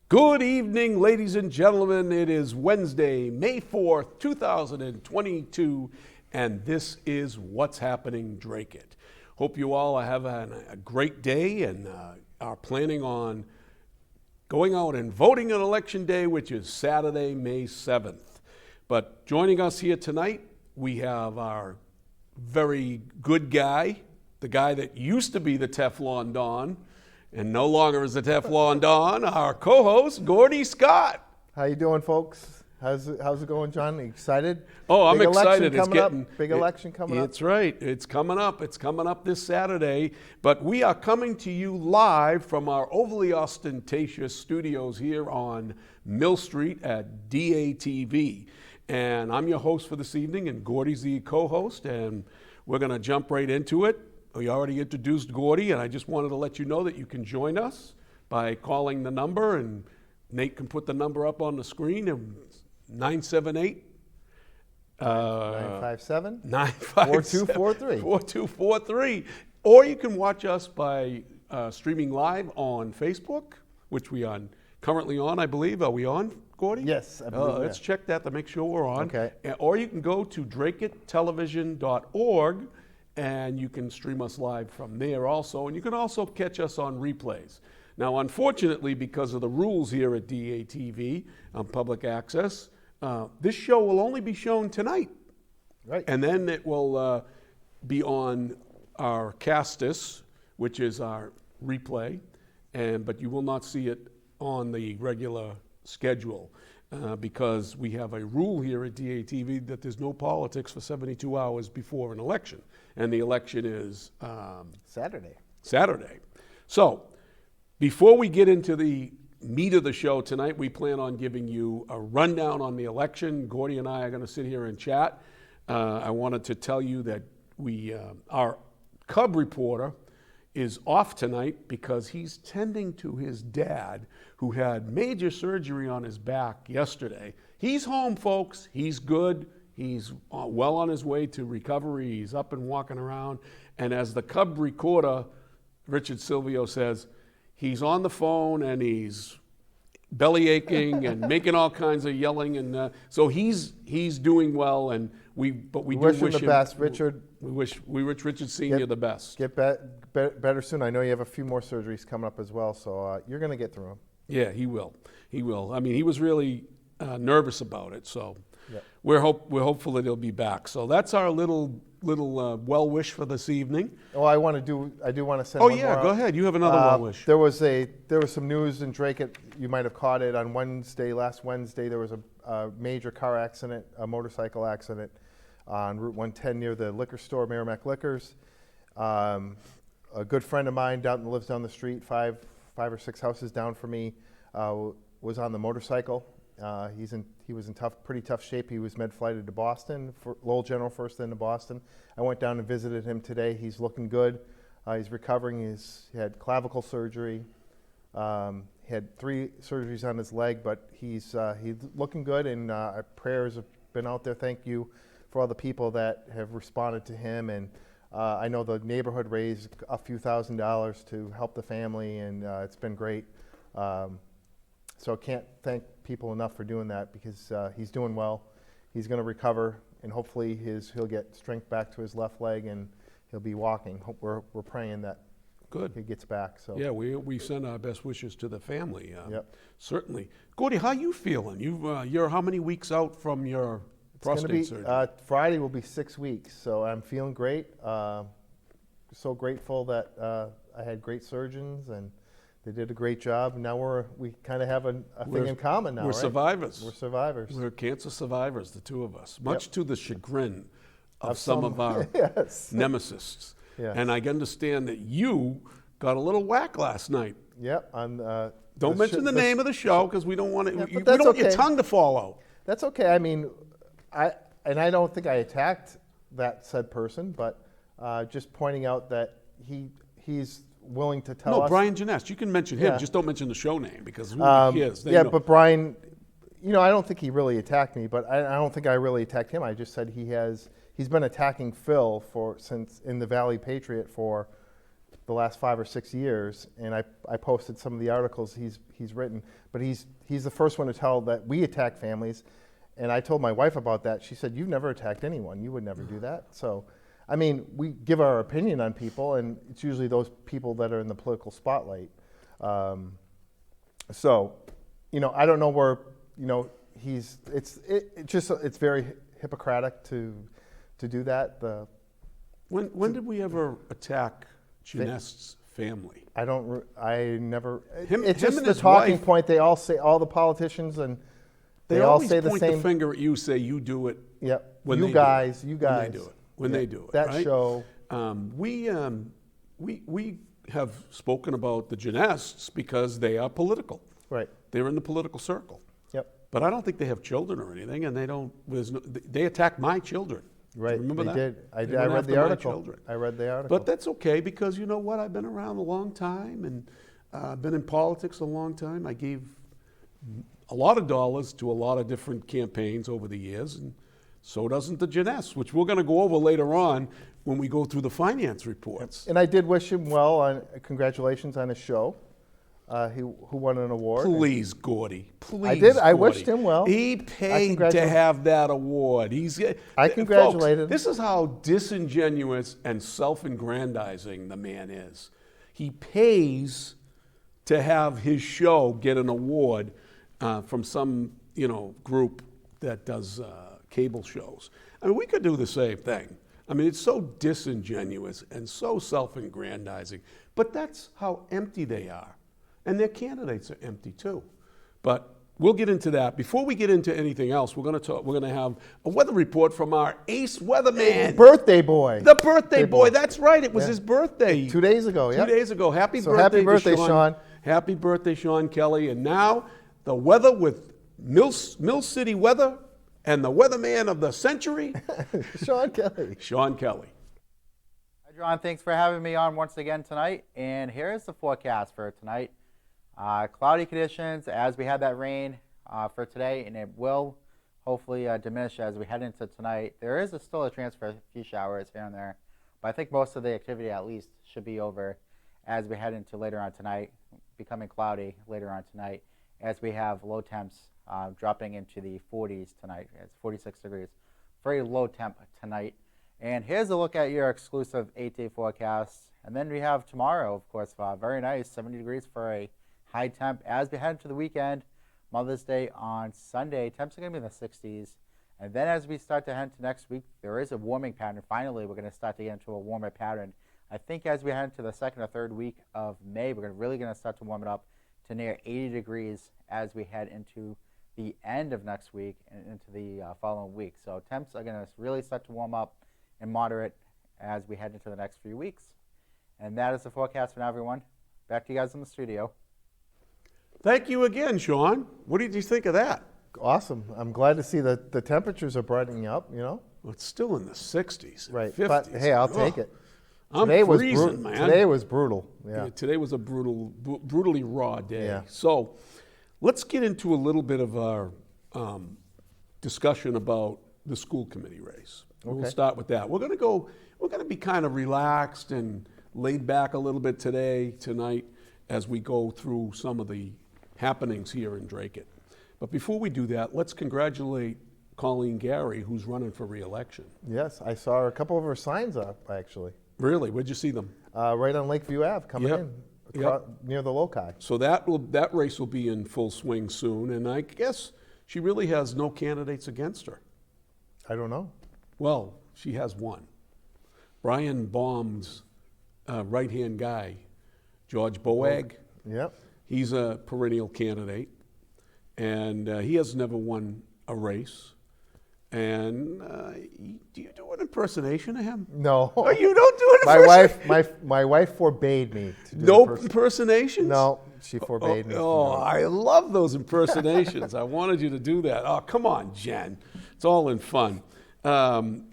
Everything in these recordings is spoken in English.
Good evening, ladies and gentlemen. It is Wednesday, May 4th, 2022, and this is What's Happening Dracut. Hope you all are having a great day and are planning on going out and voting on Election Day, which is Saturday, May 7th. But joining us here tonight, we have our very good guy, the guy that used to be the Teflon Don, and no longer is the Teflon Don, our co-host, Gordy Scott. How you doing, folks? How's it going, John? Excited? Oh, I'm excited. It's getting big election coming up. That's right. It's coming up. It's coming up this Saturday. But we are coming to you live from our overly ostentatious studios here on Mill Street at DATV. And I'm your host for this evening, and Gordy's the co-host, and we're going to jump right into it. We already introduced Gordy, and I just wanted to let you know that you can join us by calling the number, and Nate can put the number up on the screen, 978 957 4243 4243. Or you can watch us by streaming live on Facebook, which we are currently on, I believe. Are we on, Gordy? Yes, I believe. Let's check that to make sure we're on. Okay. Or you can go to dracuttelevision.org, and you can stream us live from there also. And you can also catch us on replays. Now, unfortunately, because of the rules here at DATV on public access, this show will only be shown tonight. Right. And then it will be on our Castus, which is our replay, but you will not see it on the regular schedule because we have a rule here at DATV that there's no politics for 72 hours before an election. And the election is Saturday. So before we get into the meat of the show tonight, we plan on giving you a rundown on the election. Gordy and I are going to sit here and chat. I wanted to tell you that our Cub reporter is off tonight because he's tending to his dad, who had major surgery on his back yesterday. He's home, folks. He's good. He's well on his way to recovery. He's up and walking around. And as the Cub recorder, Richard Silvio, says, he's on the phone and he's belly aching and making all kinds of yelling. And so he's doing well. And we wish him the best, Richard. We wish Richard Sr. the best. Get better soon. I know you have a few more surgeries coming up as well, so you're going to get through them. Yeah, he will. He will. I mean, he was really nervous about it, so yep. we're hopeful that he'll be back. So that's our little well wish for this evening. Oh, I do want to send. Oh one yeah, more go out. ahead. You have another well wish. There was some news in Dracut. You might have caught it on last Wednesday. There was a major car accident, a motorcycle accident on Route 110 near the liquor store, Merrimack Liquors. A good friend of mine lives down the street, five or six houses down from me, was on the motorcycle. He was in pretty tough shape. He was med-flighted to Boston, Lowell General first, then to Boston. I went down and visited him today. He's looking good. He's recovering. He had clavicle surgery. He had 3 surgeries on his leg, but he's looking good, and our prayers have been out there. Thank you for all the people that have responded to him, and I know the neighborhood raised a few $1,000s to help the family, and it's been great. So I can't thank people enough for doing that, because he's doing well. He's going to recover, and hopefully he'll get strength back to his left leg, and he'll be walking. We're praying that Good. He gets back. So yeah, we send our best wishes to the family. Yep. Certainly. Gordy, how you feeling? You're how many weeks out from your prostate surgery? Friday will be 6 weeks, so I'm feeling great. So grateful that I had great surgeons, and they did a great job. Now we kind of have a thing in common now, We're right? survivors. We're survivors. We're cancer survivors, the two of us, much Yep. to the chagrin of some of our yes. nemesis. Yes. And I understand that you got a little whack last night. Yep. Don't mention the name of the show, because we don't want it. Yeah, we don't want your tongue to fall out. That's okay. I mean, I don't think I attacked that said person, but just pointing out that he's willing to tell us. No, Brian Janess. You can mention him. Yeah. Just don't mention the show name, because who cares? They Yeah, know. but Brian, I don't think he really attacked me, but I don't think I really attacked him. I just said he's been attacking Phil since in the Valley Patriot for the last 5 or 6 years, and I posted some of the articles he's written. But he's the first one to tell that we attack families, and I told my wife about that. She said, "You've never attacked anyone. You would never do that." So, I mean, we give our opinion on people, and it's usually those people that are in the political spotlight. So, I don't know where it's very Hippocratic to do that. When did we ever attack Ginest's family? I never. Him It's just and the his talking wife- point. They all say, all the politicians, and They all always say the point same. the finger at you, say you do it. Yep. When You they guys. do it. When Yeah. they do it. That right? show. We have spoken about the Ginests because they are political. Right. They're in the political circle. Yep. But I don't think they have children or anything, and they attack my children. Right. Remember they that? did. I They read went after the my article. children. I read the article. But that's okay, because you know what? I've been around a long time, and been in politics a long time. I gave a lot of dollars to a lot of different campaigns over the years, and so doesn't the Ginest, which we're going to go over later on when we go through the finance reports. And I did wish him well on. Congratulations on his show. Who won an award. Please, Gordy. Please, I did. I Gordy. wished him well. He paid to have that award. I congratulated him. Folks, this is how disingenuous and self-aggrandizing the man is. He pays to have his show get an award from some group that does cable shows. I mean, we could do the same thing. I mean, it's so disingenuous and so self-aggrandizing, but that's how empty they are. And their candidates are empty too. But we'll get into that. Before we get into anything else, we're going to have a weather report from our ace weatherman. Birthday boy. The birthday boy. That's right. It was his birthday. 2 days ago, yeah. 2 days ago. Happy So birthday, happy birthday, to Sean. Happy birthday, Sean Kelly. And now the weather with Mill City Weather and the weatherman of the century, Sean Kelly. Sean Kelly. Hi, John. Thanks for having me on once again tonight. And here's the forecast for tonight. Cloudy conditions as we had that rain for today, and it will hopefully diminish as we head into tonight. There is still a chance for a few showers here and there, but I think most of the activity at least should be over as we head into later on tonight, becoming cloudy later on tonight, as we have low temps dropping into the 40s tonight. It's 46 degrees. Very low temp tonight. And here's a look at your exclusive 8-day forecast. And then we have tomorrow, of course, very nice, 70 degrees for a high temp. As we head into the weekend, Mother's Day on Sunday, temps are going to be in the 60s. And then as we start to head into next week, there is a warming pattern. Finally, we're going to start to get into a warmer pattern. I think as we head into the second or third week of May, we're really going to start to warm it up to near 80 degrees as we head into the end of next week and into the following week. So temps are going to really start to warm up and moderate as we head into the next few weeks. And that is the forecast for now, everyone. Back to you guys in the studio. Thank you again, Sean. What did you think of that? Awesome. I'm glad to see that the temperatures are brightening up, Well, it's still in the 60s, Right. 50s. But hey, I'll take it. I'm Today was freezing, man. Today was brutal. Yeah. Today was a brutally raw day. Yeah. So let's get into a little bit of our discussion about the school committee race. We'll Okay. start with that. We're going to be kind of relaxed and laid back a little bit tonight, as we go through some of the happenings here in Dracut. But before we do that, let's congratulate Colleen Gary, who's running for re-election. Yes, I saw a couple of her signs up, actually. Really? Where'd you see them? Right on Lakeview Ave, coming Yep. in, Yep. near the loci. So that race will be in full swing soon, and I guess she really has no candidates against her. I don't know. Well, she has one. Brian Baum's right-hand guy, George Boag. Yep. He's a perennial candidate, and he has never won a race. And do you do an impersonation of him? No. Oh, you don't do an My impersonation? wife, my wife forbade me to do No imperson- impersonations? No, she forbade me. from Oh, doing it. I love those impersonations. I wanted you to do that. Oh, come on, Jen. It's all in fun.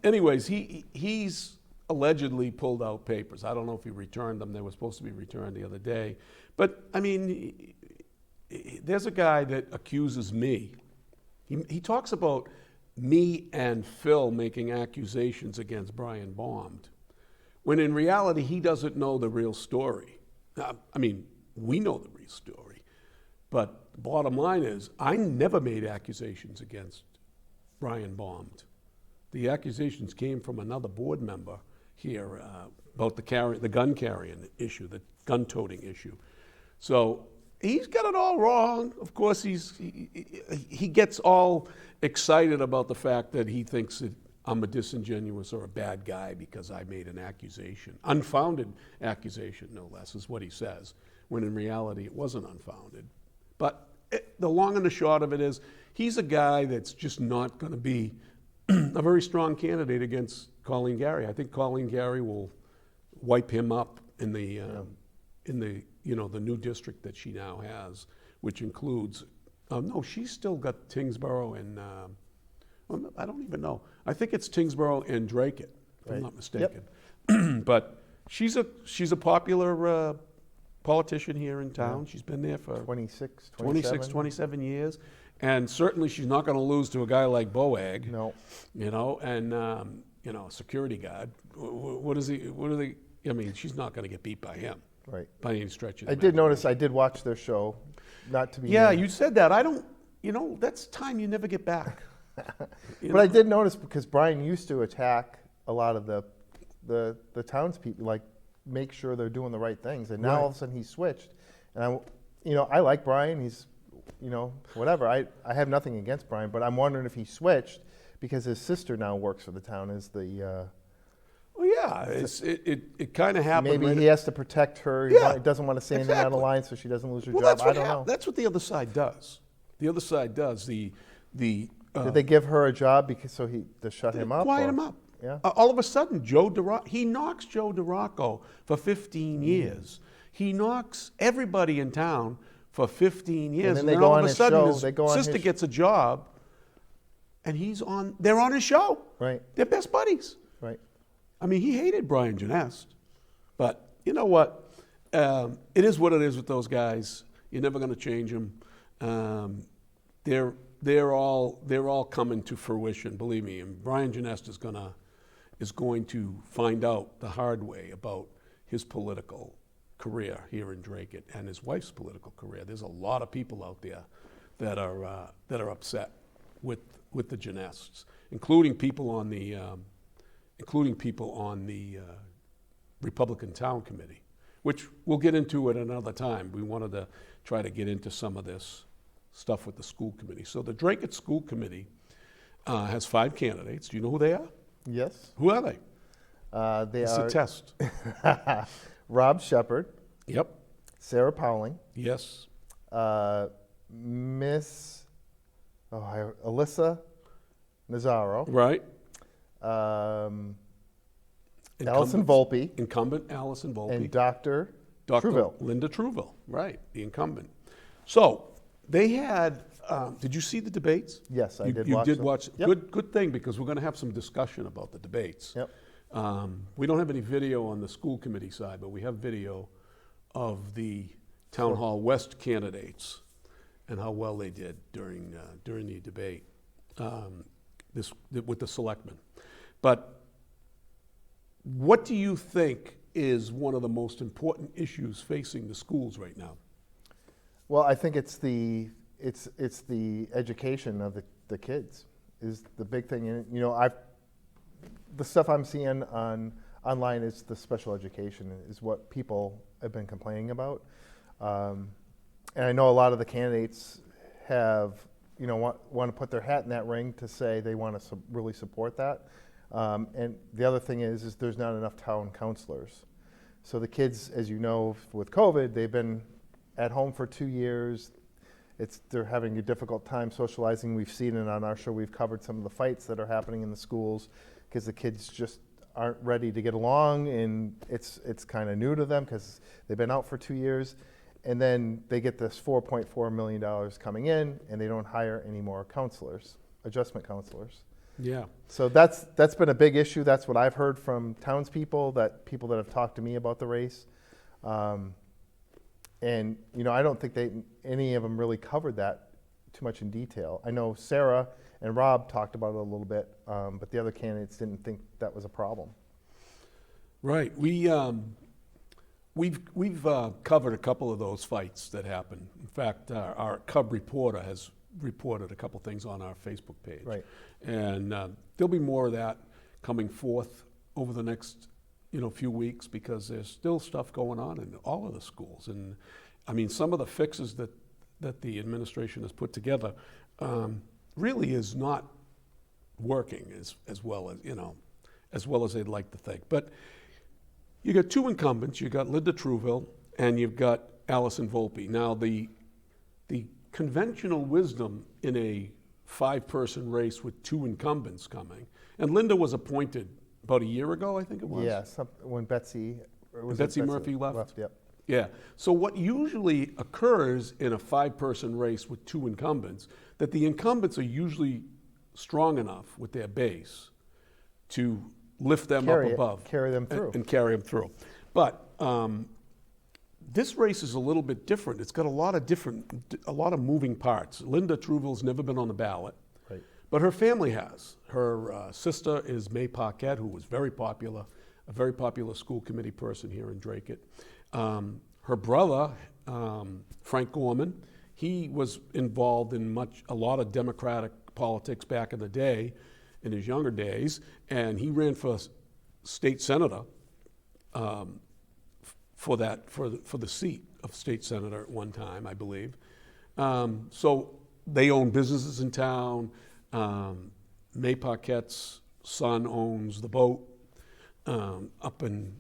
Anyways, he's allegedly pulled out papers. I don't know if he returned them. They were supposed to be returned the other day. But, I mean, there's a guy that accuses me. He talks about me and Phil making accusations against Brian Baum. when in reality he doesn't know the real story. I mean, we know the real story, but the bottom line is I never made accusations against Brian Baumd. The accusations came from another board member here about the gun carrying issue, the gun toting issue. So he's got it all wrong. Of course, he gets all excited about the fact that he thinks that I'm a disingenuous or a bad guy because I made an accusation. Unfounded accusation, no less, is what he says, when in reality it wasn't unfounded. But the long and the short of it is, he's a guy that's just not going to be a very strong candidate against Colleen Gary. I think Colleen Gary will wipe him up in the the new district that she now has, which includes no, she's still got Tingsboro and I don't even know. I think it's Tingsboro and Dracut, if I'm not mistaken. Yep. But she's a popular politician here in town. Yeah. She's been there for 27 years. And certainly she's not going to lose to a guy like Boag. No. And security guard. What is he? I mean, she's not going to get beat by him. Right. By any stretch of the imagination. I did watch their show. Not to be. Yeah, you said that. I don't. That's time you never get back. But I did notice, because Brian used to attack a lot of the townspeople, like make sure they're doing the right things, and now all of a sudden he's switched. And I like Brian. He's whatever. I have nothing against Brian, but I'm wondering if he switched because his sister now works for the town as the. Well, yeah, it kind of happened. Maybe he has to protect her. He doesn't want to say anything out of line so she doesn't lose her job. I don't know. That's what the other side does. The other side does. Did they give her a job to shut him up? Quiet him up. Yeah. All of a sudden, he knocks Joe DeRocco for 15 years. He knocks everybody in town for 15 years. And then all of a sudden, his sister gets a job, and they're on his show. Right. They're best buddies. Right. I mean, he hated Brian Genest, but you know what? It is what it is with those guys. You're never going to change them. They're all coming to fruition. Believe me. And Brian Genest is going to find out the hard way about his political career here in Dracut and his wife's political career. There's a lot of people out there that are upset with the Genests, including people on the Republican Town Committee, which we'll get into at another time. We wanted to try to get into some of this stuff with the school committee. So the Dracut School Committee has 5 candidates. Do you know who they are? Yes. Who are they? It's a test. Rob Shepard. Yep. Sarah Powling. Yes. Miss Alyssa Nazaro. Right. Allison Volpe. Incumbent Allison Volpe. And Dr. Truville. Linda Truville, right, the incumbent. So they had, did you see the debates? Yes, I did you watch did them. watch. Yep. Good thing, because we're going to have some discussion about the debates. Yep. We don't have any video on the school committee side, but we have video of the Town Hall West candidates and how well they did during the debate with the selectmen. But what do you think is one of the most important issues facing the schools right now? Well, I think it's the education of the kids is the big thing. And the stuff I'm seeing online is the special education is what people have been complaining about. And I know a lot of the candidates have want to put their hat in that ring to say they want to really support that. And the other thing is there's not enough town counselors. So the kids, as you know, with COVID, they've been at home for 2 years. They're having a difficult time socializing. We've seen it on our show. We've covered some of the fights that are happening in the schools because the kids just aren't ready to get along, and it's kind of new to them because they've been out for 2 years. And then they get this $4.4 million coming in, and they don't hire any more counselors, adjustment counselors. Yeah. So that's been a big issue. That's what I've heard from townspeople, people that have talked to me about the race. And I don't think any of them really covered that too much in detail. I know Sarah and Rob talked about it a little bit, but the other candidates didn't think that was a problem. Right. We've covered a couple of those fights that happened. In fact, our Cub reporter has reported a couple things on our Facebook page. Right. And there'll be more of that coming forth over the next few weeks, because there's still stuff going on in all of the schools. And I mean, some of the fixes that the administration has put together really is not working as well as they'd like to think. But you got two incumbents. You got Linda Trouville and you've got Allison Volpe. Now, the conventional wisdom in a 5-person race with two incumbents coming, and Linda was appointed about a year ago, I think it was. Yeah, when Betsy Murphy left. Yep. Yeah. So what usually occurs in a 5-person race with two incumbents, that the incumbents are usually strong enough with their base to lift them up above. Carry them through. And carry them through. But this race is a little bit different. It's got a lot of moving parts. Linda Trouville's never been on the ballot. Right. But her family has. Her sister is May Paquette, who was very popular, a very popular school committee person here in Dracut. Her brother, Frank Gorman, he was involved in a lot of Democratic politics back in the day, in his younger days, and he ran for state senator for the seat of state senator at one time, I believe. So they own businesses in town. May Paquette's son owns the boat up in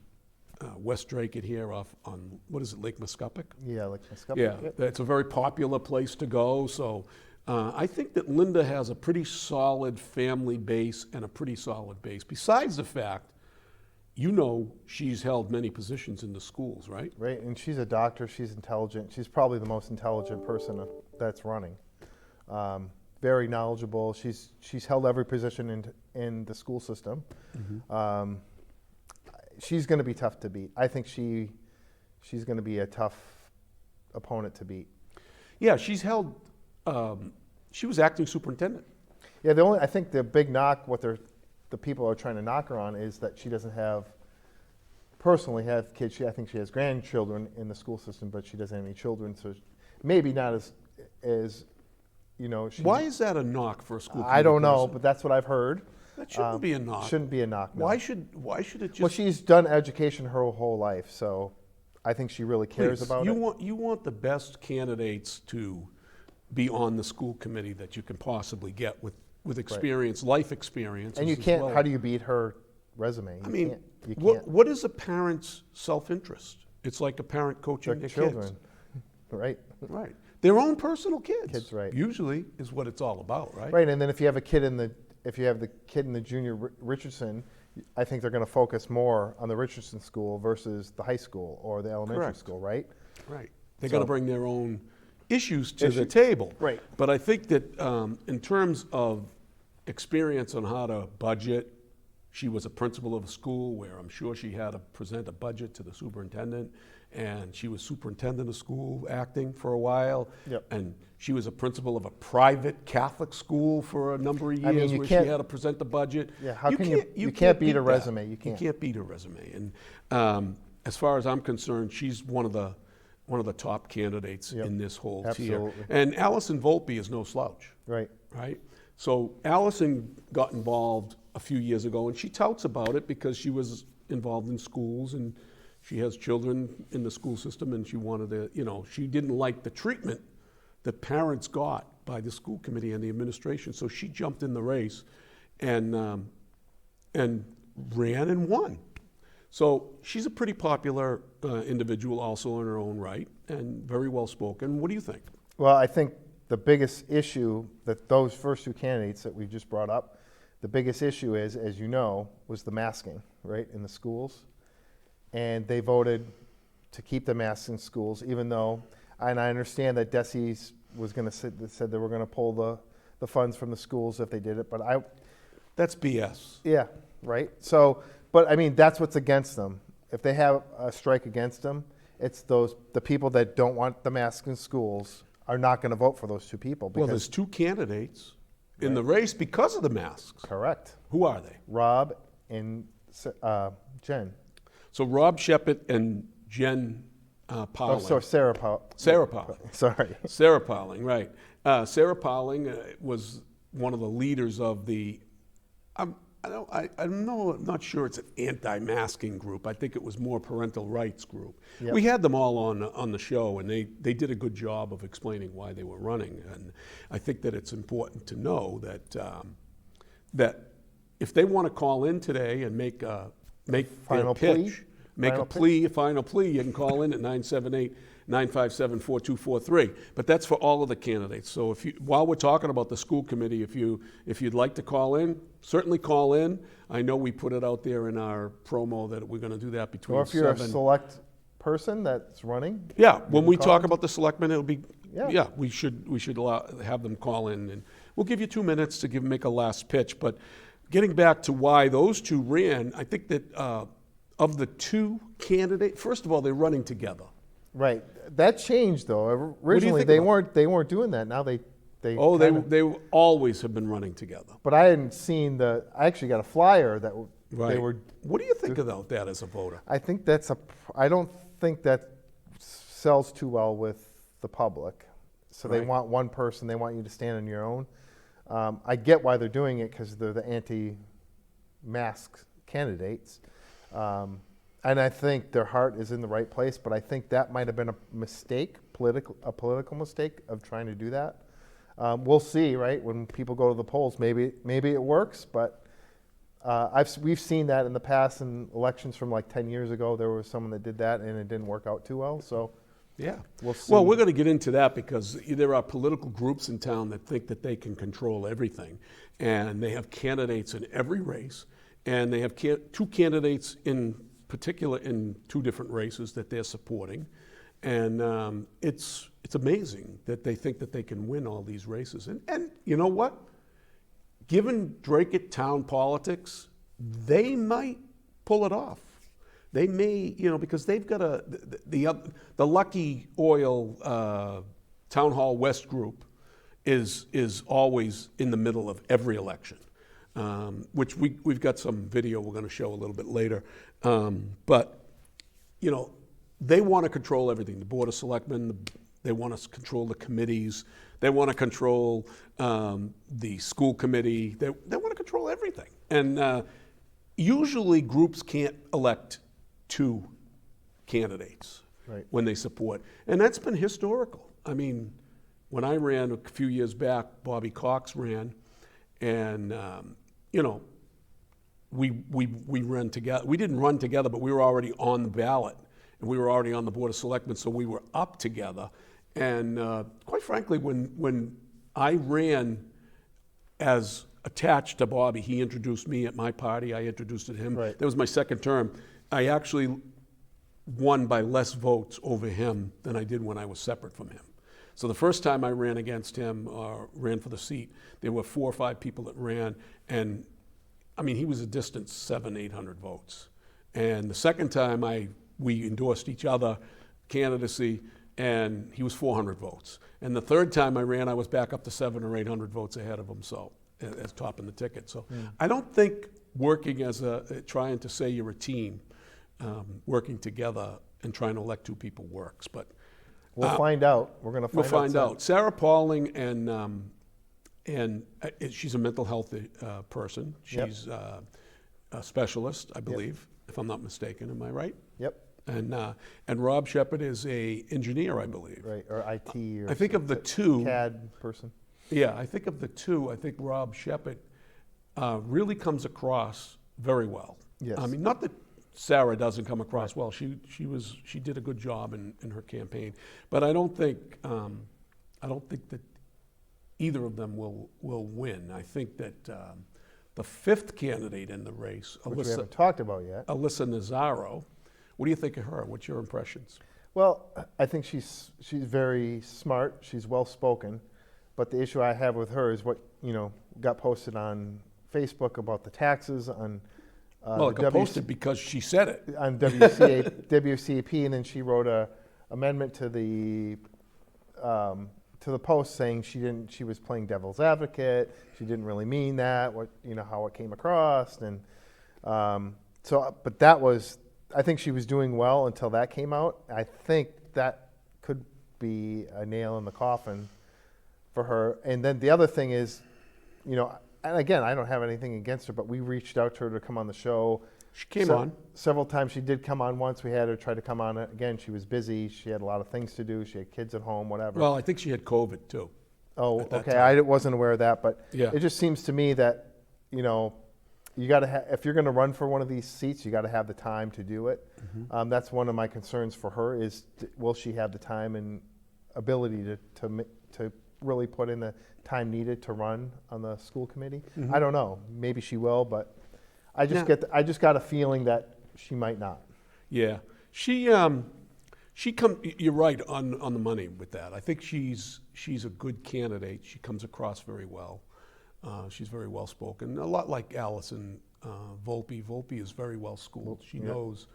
West Dracut here off on, what is it, Lake Muscuppick? Yeah, Lake Muscuppick. Yeah, Yep. it's a very popular place to go. So I think that Linda has a pretty solid family base and a pretty solid base. Besides the fact, she's held many positions in the schools, right? Right, and she's a doctor. She's intelligent. She's probably the most intelligent person that's running. Very knowledgeable. She's held every position in the school system. Mm-hmm. She's going to be tough to beat. I think she's going to be a tough opponent to beat. Yeah, she's held. She was acting superintendent. Yeah, I think the big knock, the people are trying to knock her on, is that she doesn't personally have kids. I think she has grandchildren in the school system, but she doesn't have any children, so maybe not as Why is that a knock for a school? I don't know, person? but that's what I've heard. That shouldn't be a knock. Shouldn't be a knock. No. Why should it just? Well, she's done education her whole life, so I think she really cares about it. You want the best candidates to be on the school committee that you can possibly get with experience, life experience. And you can't. How do you beat her resume? You can't. What is a parent's self-interest? It's like a parent coaching their children, kids. Right? Right. Their own personal kids. Kids, right? Usually is what it's all about, right? Right. And then if you have the kid in the junior Richardson, I think they're going to focus more on the Richardson school versus the high school or the elementary school, right? Right. They're going to bring their own issues to the table. Right. But I think that in terms of experience on how to budget, she was a principal of a school where I'm sure she had to present a budget to the superintendent, and she was superintendent of school acting for a while. Yep. And she was a principal of a private Catholic school for a number of years where she had to present the budget. Yeah, how can you can't beat a resume. You can't. You can't beat a resume. And as far as I'm concerned, she's one of the top candidates in this whole tier. Absolutely. And Allison Volpe is no slouch. Right. Right? So Allison got involved a few years ago, and she touts about it because she was involved in schools and she has children in the school system, and she wanted to, she didn't like the treatment that parents got by the school committee and the administration. So she jumped in the race and ran and won. So she's a pretty popular individual also in her own right and very well spoken. What do you think? Well, I think the biggest issue that those first two candidates that we just brought up, the biggest issue is, as you know, was the masking, right, in the schools. And they voted to keep the masks in schools, even though, and I understand that DESE was going to said they were going to pull the funds from the schools if they did it, but That's BS. Yeah, right. So, but I mean, that's what's against them. If they have a strike against them, it's the people that don't want the masks in schools are not going to vote for those two people. Well, there's two candidates in the race because of the masks. Correct. Who are they? Rob and Jen. So Rob Shepard and Jen Oh, Powling. so Sarah Pauling. Sorry. Sarah Pauling, right. Sarah Pauling was one of the leaders of the, I'm not sure it's an anti-masking group. I think it was more parental rights group. Yep. We had them all on the show, and they did a good job of explaining why they were running. And I think that it's important to know that if they want to call in today and make their Final pitch, plea? make a final plea, you can call in at 978-957-4243. But that's for all of the candidates. So while we're talking about the school committee, if you'd like to call in, certainly call in. I know we put it out there in our promo that we're going to do that between Or if you're a 7. select person that's running. Yeah, when we call talk in. about the selectmen, it'll be, Yeah. we should have them call in, and we'll give you 2 minutes to make a last pitch. But getting back to why those two ran, I think that of the two candidates, first of all, they're running together. Right. That changed though. Originally think about they weren't doing that. Now they They always have been running together. But I hadn't seen I actually got a flyer that they were. What do you think about that as a voter? I think I don't think that sells too well with the public. So they Right. want one person. They want you to stand on your own. I get why they're doing it because they're the anti-mask candidates. And I think their heart is in the right place, but I think that might have been a mistake, a political mistake of trying to do that. We'll see, right? When people go to the polls, maybe it works, but we've seen that in the past in elections from like 10 years ago. There was someone that did that and it didn't work out too well. So yeah, we'll see. Well, we're going to get into that because there are political groups in town that think that they can control everything, and they have candidates in every race, and they have two candidates in particular in two different races that they're supporting, and it's amazing that they think that they can win all these races. And you know what? Given Dracut town politics, they might pull it off. They may, because they've got the Lucky Oil Town Hall West group is always in the middle of every election, which we've got some video we're going to show a little bit later. But they want to control everything. The Board of Selectmen, they want to control the committees. They want to control the school committee. They want to control everything. And usually groups can't elect two candidates Right. when they support. And that's been historical. I mean, when I ran a few years back, Bobby Cox ran, and we ran together. We didn't run together, but we were already on the ballot, and we were already on the Board of Selectmen, so we were up together. And quite frankly, when I ran as attached to Bobby, he introduced me at my party, I introduced him. Right. That was my second term. I actually won by less votes over him than I did when I was separate from him. So the first time I ran against him, or ran for the seat, there were 4 or 5 people that ran, and I mean, he was a distant 700-800 votes. And the second time we endorsed each other candidacy, and he was 400 votes. And the third time I ran, I was back up to 700 or 800 votes ahead of him, so as topping the ticket. So I don't think working trying to say you're a team, working together and trying to elect two people works. But We'll find out. We're going to we'll find out. Sarah Pauling and she's a mental health person. She's a specialist, I believe, if I'm not mistaken. Am I right? Yep. And Rob Shepard is a engineer, I believe. Right. Or IT or I think of the two. CAD person. Yeah, I think of the two. I think Rob Shepard really comes across very well. Yes. I mean, not that Sarah doesn't come across well. She did a good job in her campaign, but I don't think that either of them will win. I think that the fifth candidate in the race, Which we haven't talked about yet. Alyssa Nazzaro. What do you think of her? What's your impressions? Well, I think she's very smart. She's well spoken, but the issue I have with her is what got posted on Facebook about the taxes on. Well, it got posted because she said it. On WCAP, and then she wrote a amendment to the post saying she was playing devil's advocate. She didn't really mean that. How it came across, and but that was I think she was doing well until that came out. I think that could be a nail in the coffin for her. And then the other thing is, you know, and again, I don't have anything against her, but we reached out to her to come on the show. She came on several times. She did come on once. We had her try to come on again. She was busy. She had a lot of things to do. She had kids at home, whatever. Well, I think she had COVID too. Oh, at that okay. time. I wasn't aware of that, but Yeah. it just seems to me that, you know, you got to if you're going to run for one of these seats, you got to have the time to do it. Mm-hmm. That's one of my concerns for her is will she have the time and ability to really put in the time needed to run on the school committee? Mm-hmm. I don't know. Maybe she will, but I just Yeah. I just got a feeling that she might not. Yeah, she you're right on the money with that. I think she's a good candidate. She comes across very well. She's very well spoken. A lot like Allison Volpe. Volpe is very well schooled. She knows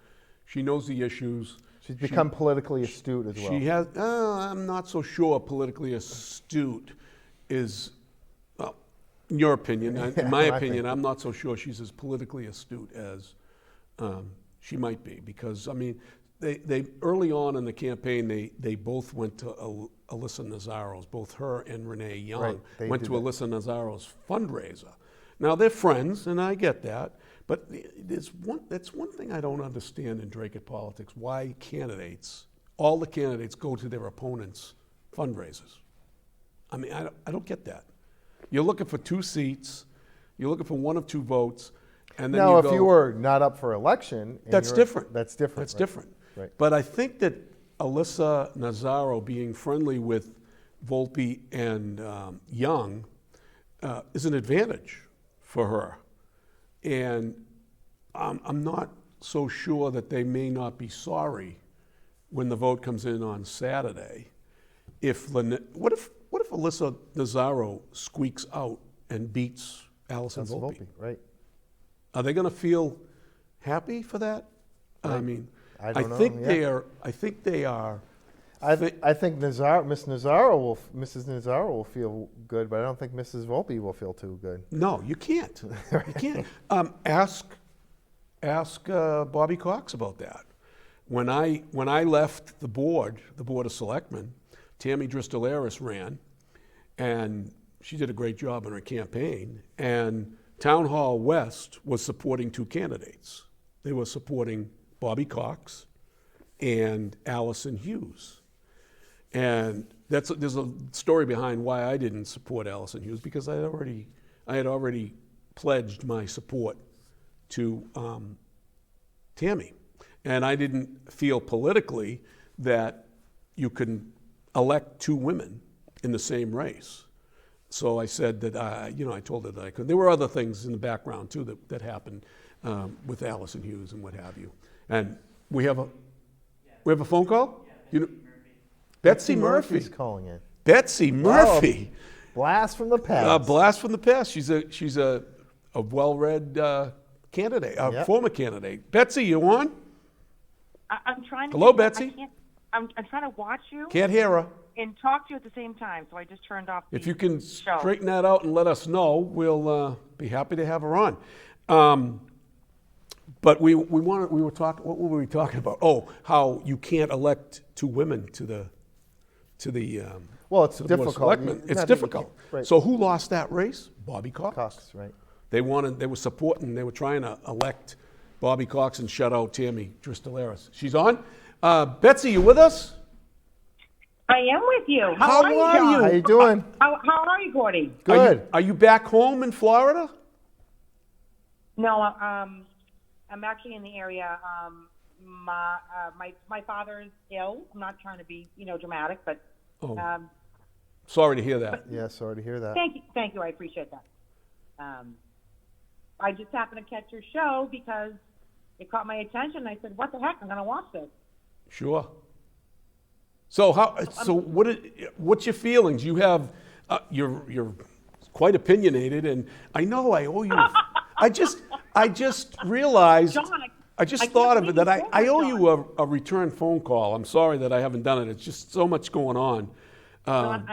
the issues. She's become politically astute as well. She has. I'm not so sure politically astute is. Well, in your opinion, in my opinion, I'm not so sure she's as politically astute as she might be, because I mean, they early on in the campaign they both went to Alyssa Nazzaro's, both her and Renee Young Right, went did to that. Alyssa Nazzaro's fundraiser. Now they're friends, and I get that, but that's one thing I don't understand in Dracut politics: why all the candidates go to their opponents' fundraisers. I mean, I don't get that. You're looking for 2 seats, you're looking for 1 of 2 votes, and then Now, you if go, you were not up for election, and that's you're- different. That's different. That's right. different. Right. But I think that Alyssa Nazzaro being friendly with Volpe and Young is an advantage for her. And I'm not so sure that they may not be sorry when the vote comes in on Saturday. What if Alyssa Nazzaro squeaks out and beats Allison That's Volpe? Volpe, right? Are they going to feel happy for that? I mean, I don't know, think yeah. they are. I think they are. I think Mrs. Nazzaro will feel good, but I don't think Mrs. Volpe will feel too good. No, you can't. You can't. Ask Bobby Cox about that. When I left the board of selectmen, Tammy Dristolaris ran, and she did a great job in her campaign. And Town Hall West was supporting 2 candidates. They were supporting Bobby Cox and Allison Hughes. And there's a story behind why I didn't support Allison Hughes, because I had already pledged my support to Tammy, and I didn't feel politically that you could elect 2 women in the same race. So I said that I told her that I could. There were other things in the background too that happened with Allison Hughes and what have you. And we have a phone call. Betsy Murphy. Murphy's calling in. Betsy Murphy. Blast from the past. A blast from the past. She's a well-read candidate, Yep. former candidate. Betsy, you on? I'm trying to. Hello, Betsy? I'm trying to watch you Can't hear her. and talk to you at the same time, so I just turned off. If the you can show. straighten that out and let us know, we'll be happy to have her on. But we were talking. What were we talking about? Oh, how you can't elect 2 women to the Well, it's to the Board of difficult. Selectmen. You- It's not that you difficult. can't- right. So who lost that race? Bobby Cox. Cox, right? They were supporting. They were trying to elect Bobby Cox and shut out Tammy Dristolaris. She's on. Betsy, you with us? I am with you. How are are John? you? How you doing? How are you, Gordy? Good. Are you back home in Florida? No, I'm actually in the area. My father is ill. I'm not trying to be, dramatic, but Oh, sorry to hear that. Yeah, sorry to hear that. thank you. I appreciate that. I just happened to catch your show because it caught my attention. I said, "What the heck? I'm going to watch this." Sure. So what's your feelings? You have you're quite opinionated, and I know I owe you. I just realized. John, I just I can't thought of it believe that you I said owe that, you a return phone call. I'm sorry that I haven't done it. It's just so much going on. John,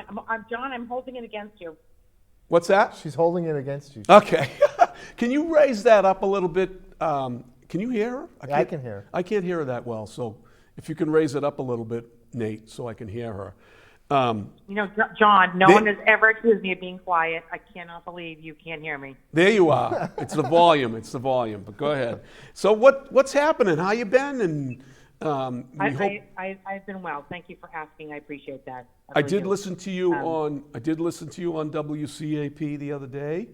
I'm holding it against you. What's that? She's holding it against you. Okay. Can you raise that up a little bit? can you hear her? I can hear her. I can't hear her that well, so if you can raise it up a little bit, Nate, so I can hear her. John, no one has ever accused me of being quiet. I cannot believe you can't hear me. There you are. It's the volume. It's the volume. But go ahead. So what's happening? How you been? And I've been well. Thank you for asking. I appreciate that. I really did do. listen to you on WCAP the other day.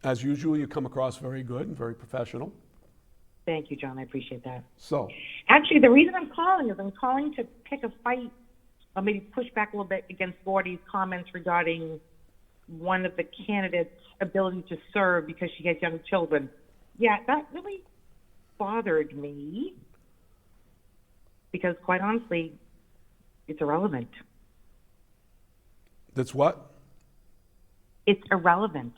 As usual, you come across very good and very professional. Thank you, John. I appreciate that. So Actually, the reason I'm calling is I'm calling to pick a fight, or maybe push back a little bit against Gordy's comments regarding one of the candidates' ability to serve because she has young children. Yeah, that really bothered me because, quite honestly, it's irrelevant. that's what? It's irrelevant.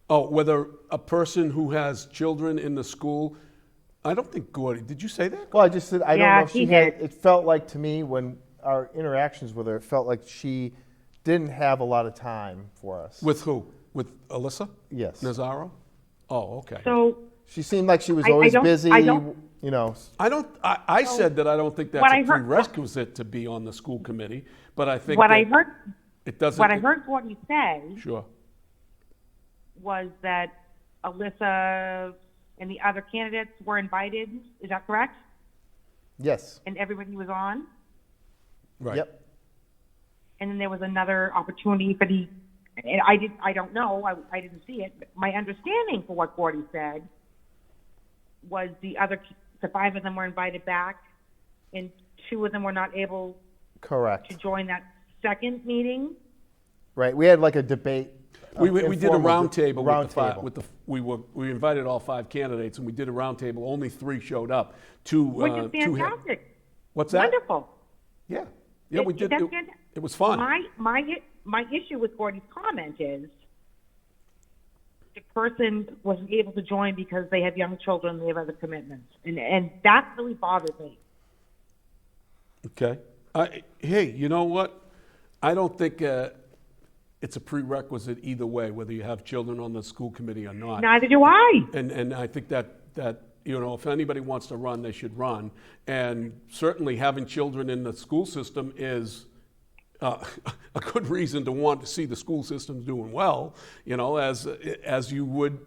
Oh, whether a person who has children in the school. I don't think Gordy. Did you say that? Well, I just said, I don't Yeah, know if he she had, did. it felt like to me when our interactions with her, it felt like she didn't have a lot of time for us. With who? With Alyssa Yes. Nazaro? Oh, okay. So She seemed like she was I always don't- busy, I don't- you know. I said that I don't think that's what a I heard- prerequisite to be on the school committee, but I think what that I heard, it doesn't. what I heard Gordy say Sure. was that Alyssa and the other candidates were invited. Is that correct? Yes. And everybody was on. Right. Yep. And then there was another opportunity for the. And I don't know. I didn't see it. But my understanding for what Gordy said was the 5 of them were invited back, and 2 of them were not able Correct. to join that second meeting. Right. We had like a debate. We did a informal round table round with the five, table. we invited all 5 candidates and we did a round table. Only 3 showed up. 2 Which is 2 had- fantastic. What's that? Wonderful. Yeah. Yeah, we did. That's It, fantastic. it was fun. My issue with Gordy's comment is the person wasn't able to join because they have young children, they have other commitments, and that really bothered me. Okay. Hey, you know what? I don't think it's a prerequisite either way, whether you have children on the school committee or not. Neither do I. And I think that if anybody wants to run, they should run. And certainly having children in the school system is a good reason to want to see the school system doing well, as you would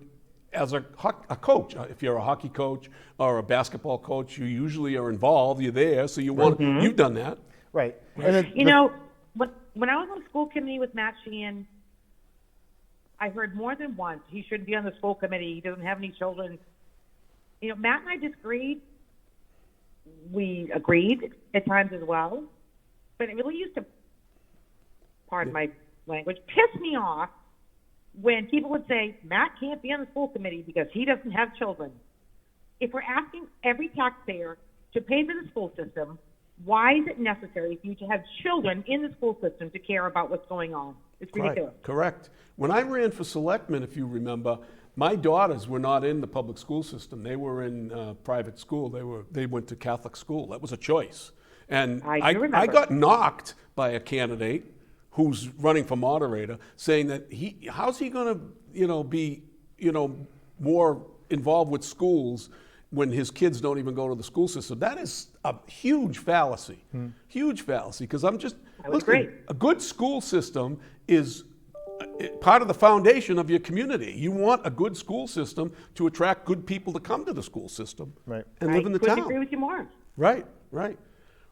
as a coach. If you're a hockey coach or a basketball coach, you usually are involved, you're there, so you've done that. Right. And then When I was on the school committee with Matt Sheehan, I heard more than once he shouldn't be on the school committee. He doesn't have any children. Matt and I disagreed. We agreed at times as well, but it really used to, pardon my language, piss me off when people would say, Matt can't be on the school committee because he doesn't have children. If we're asking every taxpayer to pay for the school system, why is it necessary for you to have children in the school system to care about what's going on? It's ridiculous. Correct. When I ran for selectman, if you remember, my daughters were not in the public school system. They were in private school. They went to Catholic school. That was a choice. And I do remember. I got knocked by a candidate who's running for moderator, saying that how's he going to be more involved with schools when his kids don't even go to the school system. That is a huge fallacy. Huge fallacy, because I would agree. a good school system is part of the foundation of your community. You want a good school system to attract good people to come to the school system Right. and live in the I couldn't town. agree with you more. Right.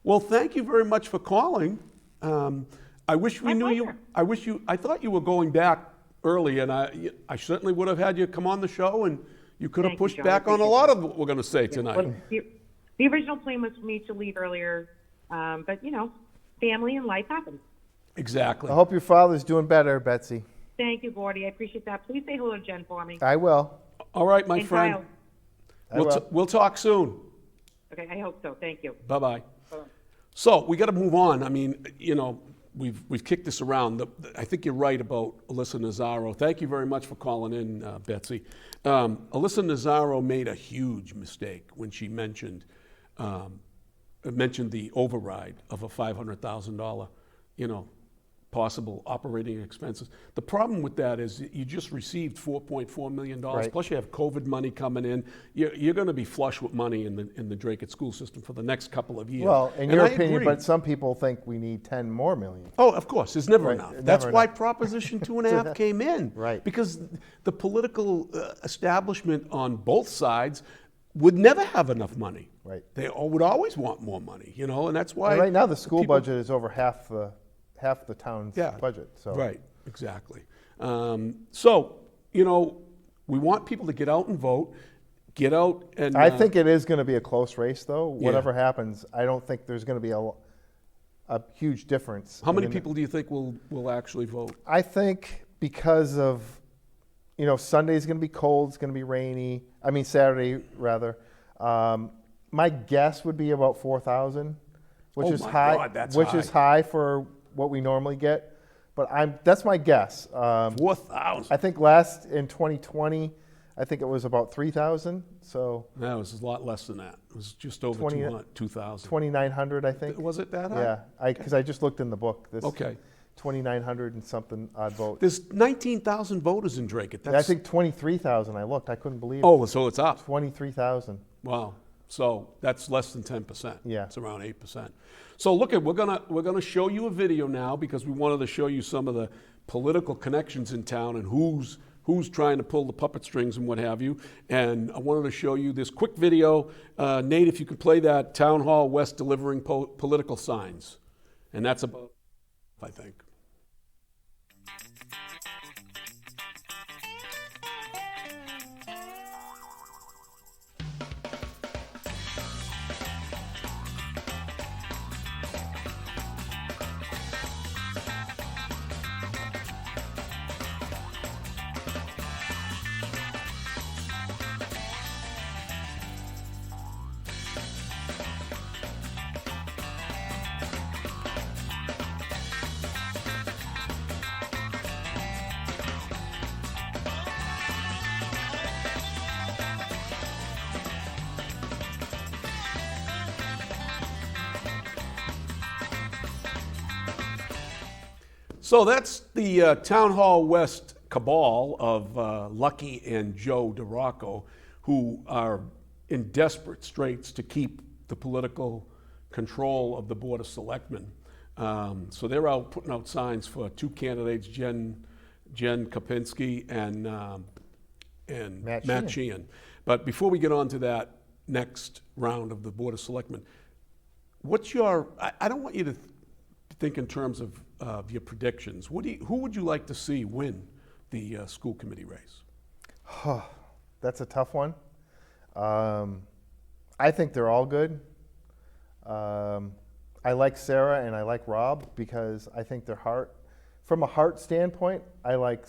Well, thank you very much for calling. I wish we My knew you. pleasure. I thought you were going back early, and I certainly would have had you come on the show, and you could have Thank you, pushed John. I back on a appreciate lot of what we're going to say tonight. Well, the original plan was for me to leave earlier, but family and life happens. Exactly. I hope your father's doing better, Betsy. Thank you, Gordy. I appreciate that. Please say hello to Jen for me. I will. All right, my And friend. Kyle. I will. We'll talk soon. Okay, I hope so. Thank you. Bye-bye. Bye-bye. So we got to move on. I mean, we've kicked this around. I think you're right about Alyssa Nazaro. Thank you very much for calling in, Betsy. Alyssa Nazaro made a huge mistake when she mentioned the override of a $500,000, possible operating expenses. The problem with that is you just received $4.4 million, Right. plus you have COVID money coming in. You're going to be flush with money in the Dracut school system for the next couple of years. Well, in And your I opinion, agree. but some people think we need 10 more million. Oh, of course, there's never Right, enough. never That's why enough. Proposition 2.5 came in. Right. Because the political establishment on both sides would never have enough money. Right. They would always want more money, and that's why. And right now, the school people- budget is over half the town's budget. So Right, exactly. So, we want people to get out and vote, get out and. I think it is going to be a close race, though. Whatever happens, I don't think there's going to be a huge difference. How many people do you think will actually vote? I think because of, Sunday's going to be cold, it's going to be rainy. I mean, Saturday, rather. My guess would be about 4,000, which Oh is my high. God, that's which high. is high for what we normally get. But that's my guess. 4,000. I think in 2020, I think it was about 3,000. So No, it was a lot less than that. It was just over 2,000. 2,900, I think. Was it that high? Yeah, because I just looked in the book. This Okay. 2,900 and something odd votes. There's 19,000 voters in Dracut. I think 23,000. I looked. I couldn't believe it. Oh, so it's up. 23,000. Wow. So that's less than 10%. Yeah. It's around 8%. So look we're gonna show you a video now because we wanted to show you some of the political connections in town and who's trying to pull the puppet strings and what have you. And I wanted to show you this quick video. Nate, if you could play that Town Hall West delivering political signs. And that's about, I think. So that's the Town Hall West cabal of Lucky and Joe DeRocco, who are in desperate straits to keep the political control of the Board of Selectmen. So they're out putting out signs for two candidates, Jen Kopinski and Matt Sheehan. But before we get on to that next round of the Board of Selectmen, what's your? I don't want you to think in terms of your predictions. Who would you like to see win the school committee race? That's a tough one. I think they're all good. I like Sarah and I like Rob because I think from a heart standpoint, I like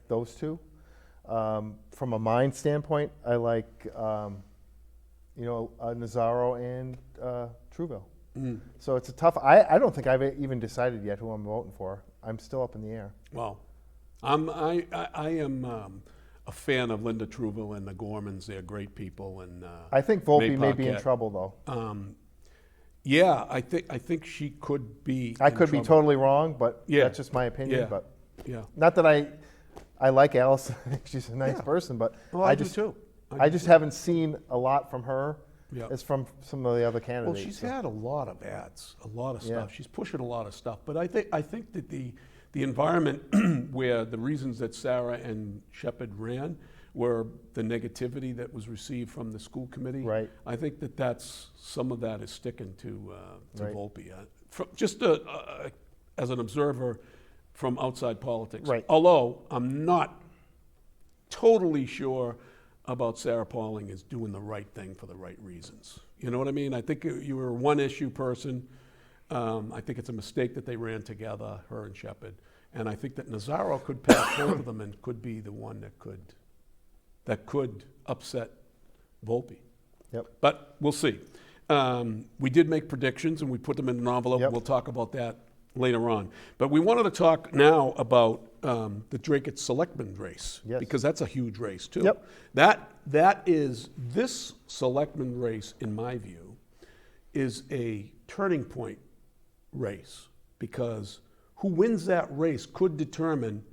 those two. From a mind standpoint, I like Nazaro and Trouville. So it's a tough. I don't think I've even decided yet who I'm voting for. I'm still up in the air. Well, I am a fan of Linda Trouville and the Gormans. They're great people, and I think Volpe may be in Paquette. trouble though. Yeah, I think she could be. I in could be trouble. totally wrong, but Yeah. that's just my opinion. Yeah. But Yeah. not that I like Alice. I think she's a nice person, but Well, I do just too. I just haven't seen a lot from her Yeah. as from some of the other Well, candidates. she's so. had a lot of ads, a lot of Yeah. stuff. She's pushing a lot of stuff. But I think that the environment where the reasons that Sarah and Shepard ran were the negativity that was received from the school committee. Right. I think that some of that is sticking to Right. Volpe. Just as an observer from outside politics. Right. Although I'm not totally sure about Sarah Pauling is doing the right thing for the right reasons. You know what I mean? I think you were a one-issue person. I think it's a mistake that they ran together, her and Shepard. And I think that Nazaro could pass both of them and could be the one that could upset Volpe. Yep. But we'll see. We did make predictions and we put them in an envelope. Yep. We'll talk about that later on. But we wanted to talk now about the Dracut Selectmen race, Yes. because that's a huge race too. Yep. That is, this Selectmen race, in my view, is a turning point race, because who wins that race could determine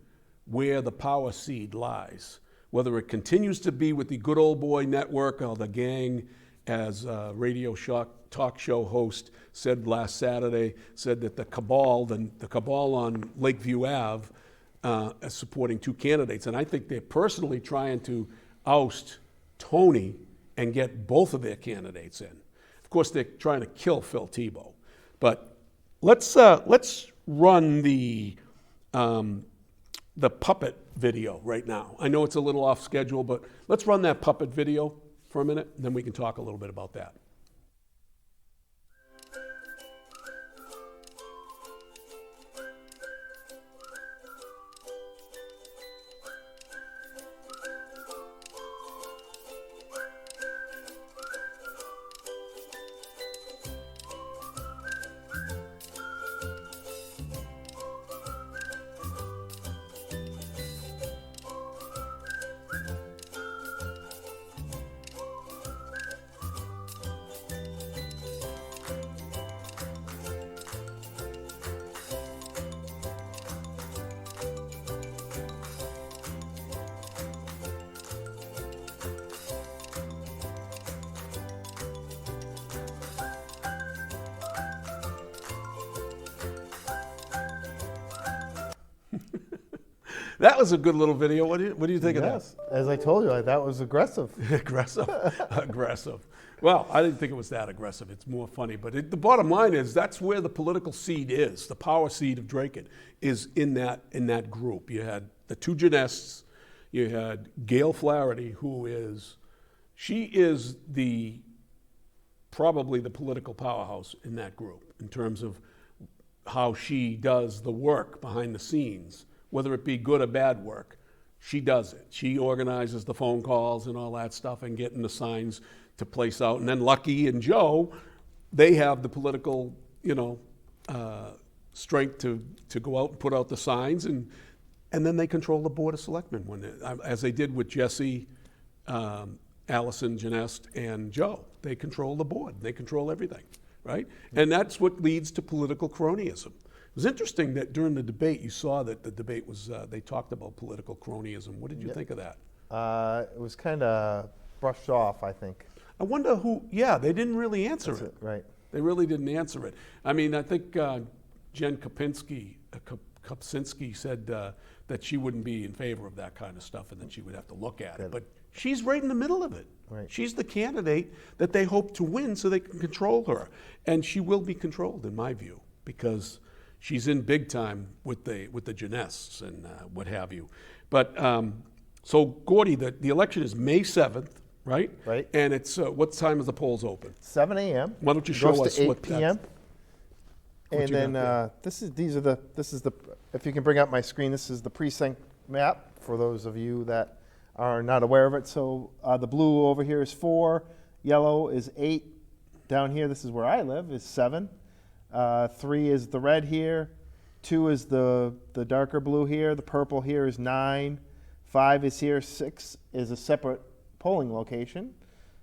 where the power seed lies. Whether it continues to be with the good old boy network or the gang, as talk show host said last Saturday, said that the cabal on Lakeview Ave is supporting two candidates. And I think they're personally trying to oust Tony and get both of their candidates in. Of course, they're trying to kill Phil Thibault. But let's run the puppet video right now. I know it's a little off schedule, but let's run that puppet video for a minute, and then we can talk a little bit about that. That was a good little video. What do you think of that? Yes, as I told you, that was aggressive. Aggressive. Well, I didn't think it was that aggressive. It's more funny. But the bottom line is that's where the political seed is. The power seed of Dracut is in that group. You had the two Jannests. You had Gail Flaherty, she is probably the political powerhouse in that group in terms of how she does the work behind the scenes. Whether it be good or bad work, she does it. She organizes the phone calls and all that stuff and getting the signs to place out. And then Lucky and Joe, they have the political, strength to go out and put out the signs, and then they control the Board of Selectmen as they did with Jesse, Allison, Janest, and Joe. They control the board. They control everything, right? And that's what leads to political cronyism. It was interesting that during the debate, you saw that the debate was, they talked about political cronyism. What did you think of that? It was kind of brushed off, I think. I wonder they didn't really answer it. Right. They really didn't answer it. I mean, I think Jen Kopinski said that she wouldn't be in favor of that kind of stuff and that she would have to look at it. But she's right in the middle of it. Right. She's the candidate that they hope to win so they can control her. And she will be controlled, in my view, because she's in big time with the Jannests and what have you. But so Gordy, the election is May 7th, right? Right. And it's what time is the polls open? 7 a.m. Why don't you show Goes us to 8 what p.m. And you then got this is the if you can bring up my screen, this is the precinct map for those of you that are not aware of it. So the blue over here is 4, yellow is 8. Down here, this is where I live, is 7. 3 is the red here. 2 is the darker blue here. The purple here is 9. 5 is here. 6 is a separate polling location,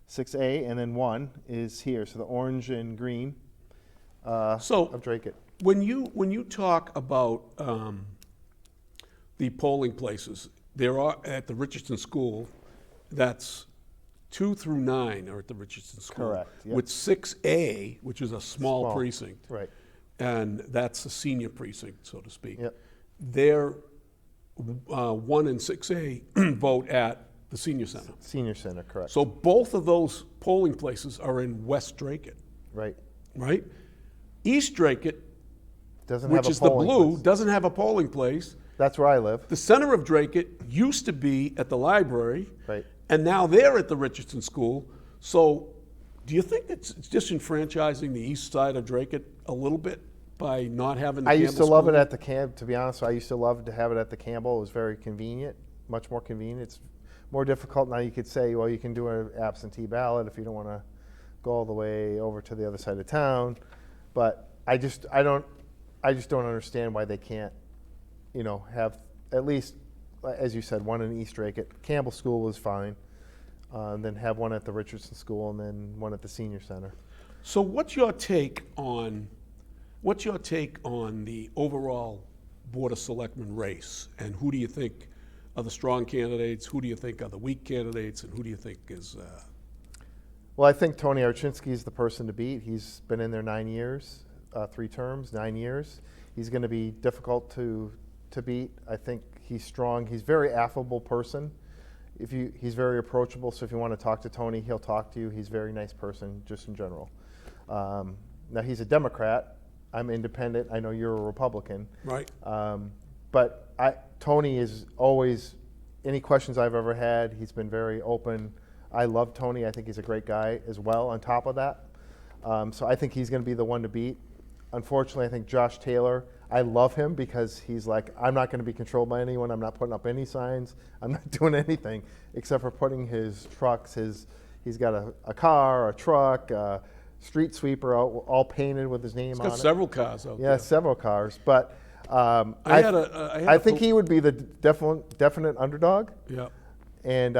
6A, and then 1 is here. So the orange and green of Dracut. When you talk about the polling places, there are at the Richardson School, that's 2 through 9 are at the Richardson School. Correct, yep. With 6A, which is a small precinct. Right. And that's a senior precinct, so to speak. Yep. Their 1 and 6A vote at the senior center. Senior center, correct. So both of those polling places are in West Dracut, Right. right? East Dracut, Doesn't which have a is the polling blue, place. doesn't have a polling place. That's where I live. The center of Dracut used to be at the library, Right. and now they're at the Richardson School. So do you think it's disenfranchising the east side of Dracut a little bit by not having the I Campbell used to love School? it at the camp. To be honest, I used to love to have it at the Campbell. It was very convenient, much more convenient. It's more difficult now. You could say, well, you can do an absentee ballot if you don't want to go all the way over to the other side of town. But I just don't understand why they can't, have at least, as you said, one in East Dracut. Campbell School was fine. Then have one at the Richardson School and then one at the Senior Center. So what's your take on the overall Board of Selectmen race? And who do you think are the strong candidates? Who do you think are the weak candidates? And who do you think is... Well, I think Tony Archinsky is the person to beat. He's been in there 9 years, 3 terms, 9 years. He's going to be difficult to beat. I think he's strong. He's a very affable person. He's very approachable, so if you want to talk to Tony, he'll talk to you. He's a very nice person, just in general. Now, he's a Democrat. I'm independent. I know you're a Republican. Right. But Tony is always, any questions I've ever had, he's been very open. I love Tony. I think he's a great guy as well on top of that. So I think he's going to be the one to beat. Unfortunately, I think Josh Taylor, I love him because he's like, I'm not going to be controlled by anyone. I'm not putting up any signs. I'm not doing anything except for putting his trucks, he's got a car, a truck, a street sweeper, all painted with his name He's on it. got several cars out there. Yeah, several cars. But I think he would be the definite underdog. Yeah. And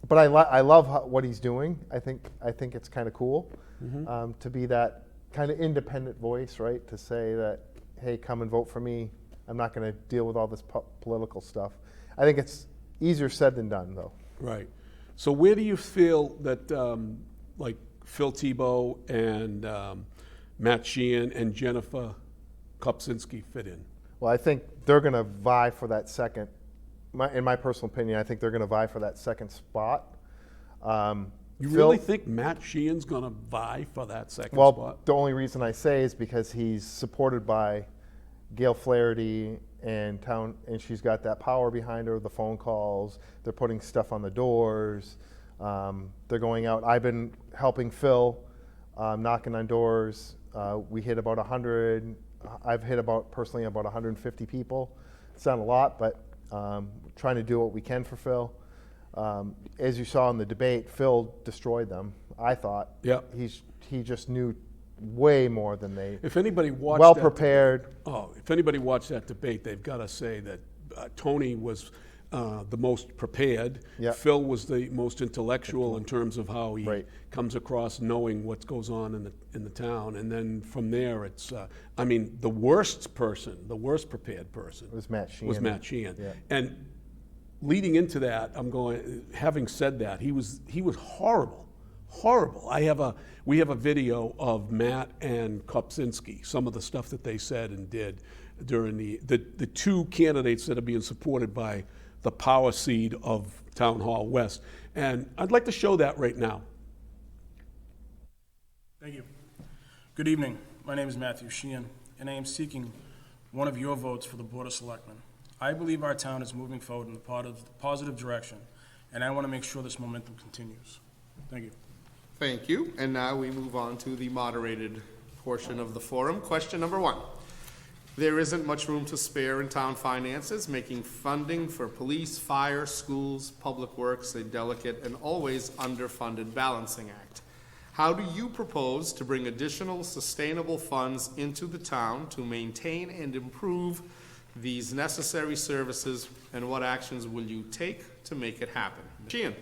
but I love what he's doing. I think it's kind of cool to be that kind of independent voice, right? To say that, hey, come and vote for me. I'm not going to deal with all this political stuff. I think it's easier said than done, though. Right. So where do you feel that like Phil Thibault and Matt Sheehan and Jennifer Kopczynski fit in? Well, I think they're going to vie for that second. In my personal opinion, I think they're going to vie for that second spot. You really think Matt Sheehan's going to vie for that second well, spot? the only reason I say is because he's supported by Gail Flaherty and she's got that power behind her, the phone calls, they're putting stuff on the doors, they're going out. I've been helping Phil, knocking on doors. We hit about 100. I've hit personally about 150 people. It's not a lot, but trying to do what we can for Phil. As you saw in the debate, Phil destroyed them, I thought. Yeah. He just knew way more than they. If anybody watched well prepared. If anybody watched that debate, they've got to say that Tony was the most prepared. Yep. Phil was the most intellectual in terms of how he Right. comes across knowing what goes on in the town. And then from there, it's the worst prepared person It was Matt Sheehan. was Matt Sheehan. Yeah. And leading into that, having said that, he was horrible. We have a video of Matt and Kopczynski, some of the stuff that they said and did during the two candidates that are being supported by the power seed of Town Hall West. And I'd like to show that right now. Thank you. Good evening. My name is Matthew Sheehan, and I am seeking one of your votes for the Board of Selectmen. I believe our town is moving forward in the positive direction, and I want to make sure this momentum continues. Thank you. Thank you. And now we move on to the moderated portion of the forum. Question number 1. There isn't much room to spare in town finances, making funding for police, fire, schools, public works a delicate and always underfunded balancing act. How do you propose to bring additional sustainable funds into the town to maintain and improve these necessary services, and what actions will you take to make it happen? Sheehan.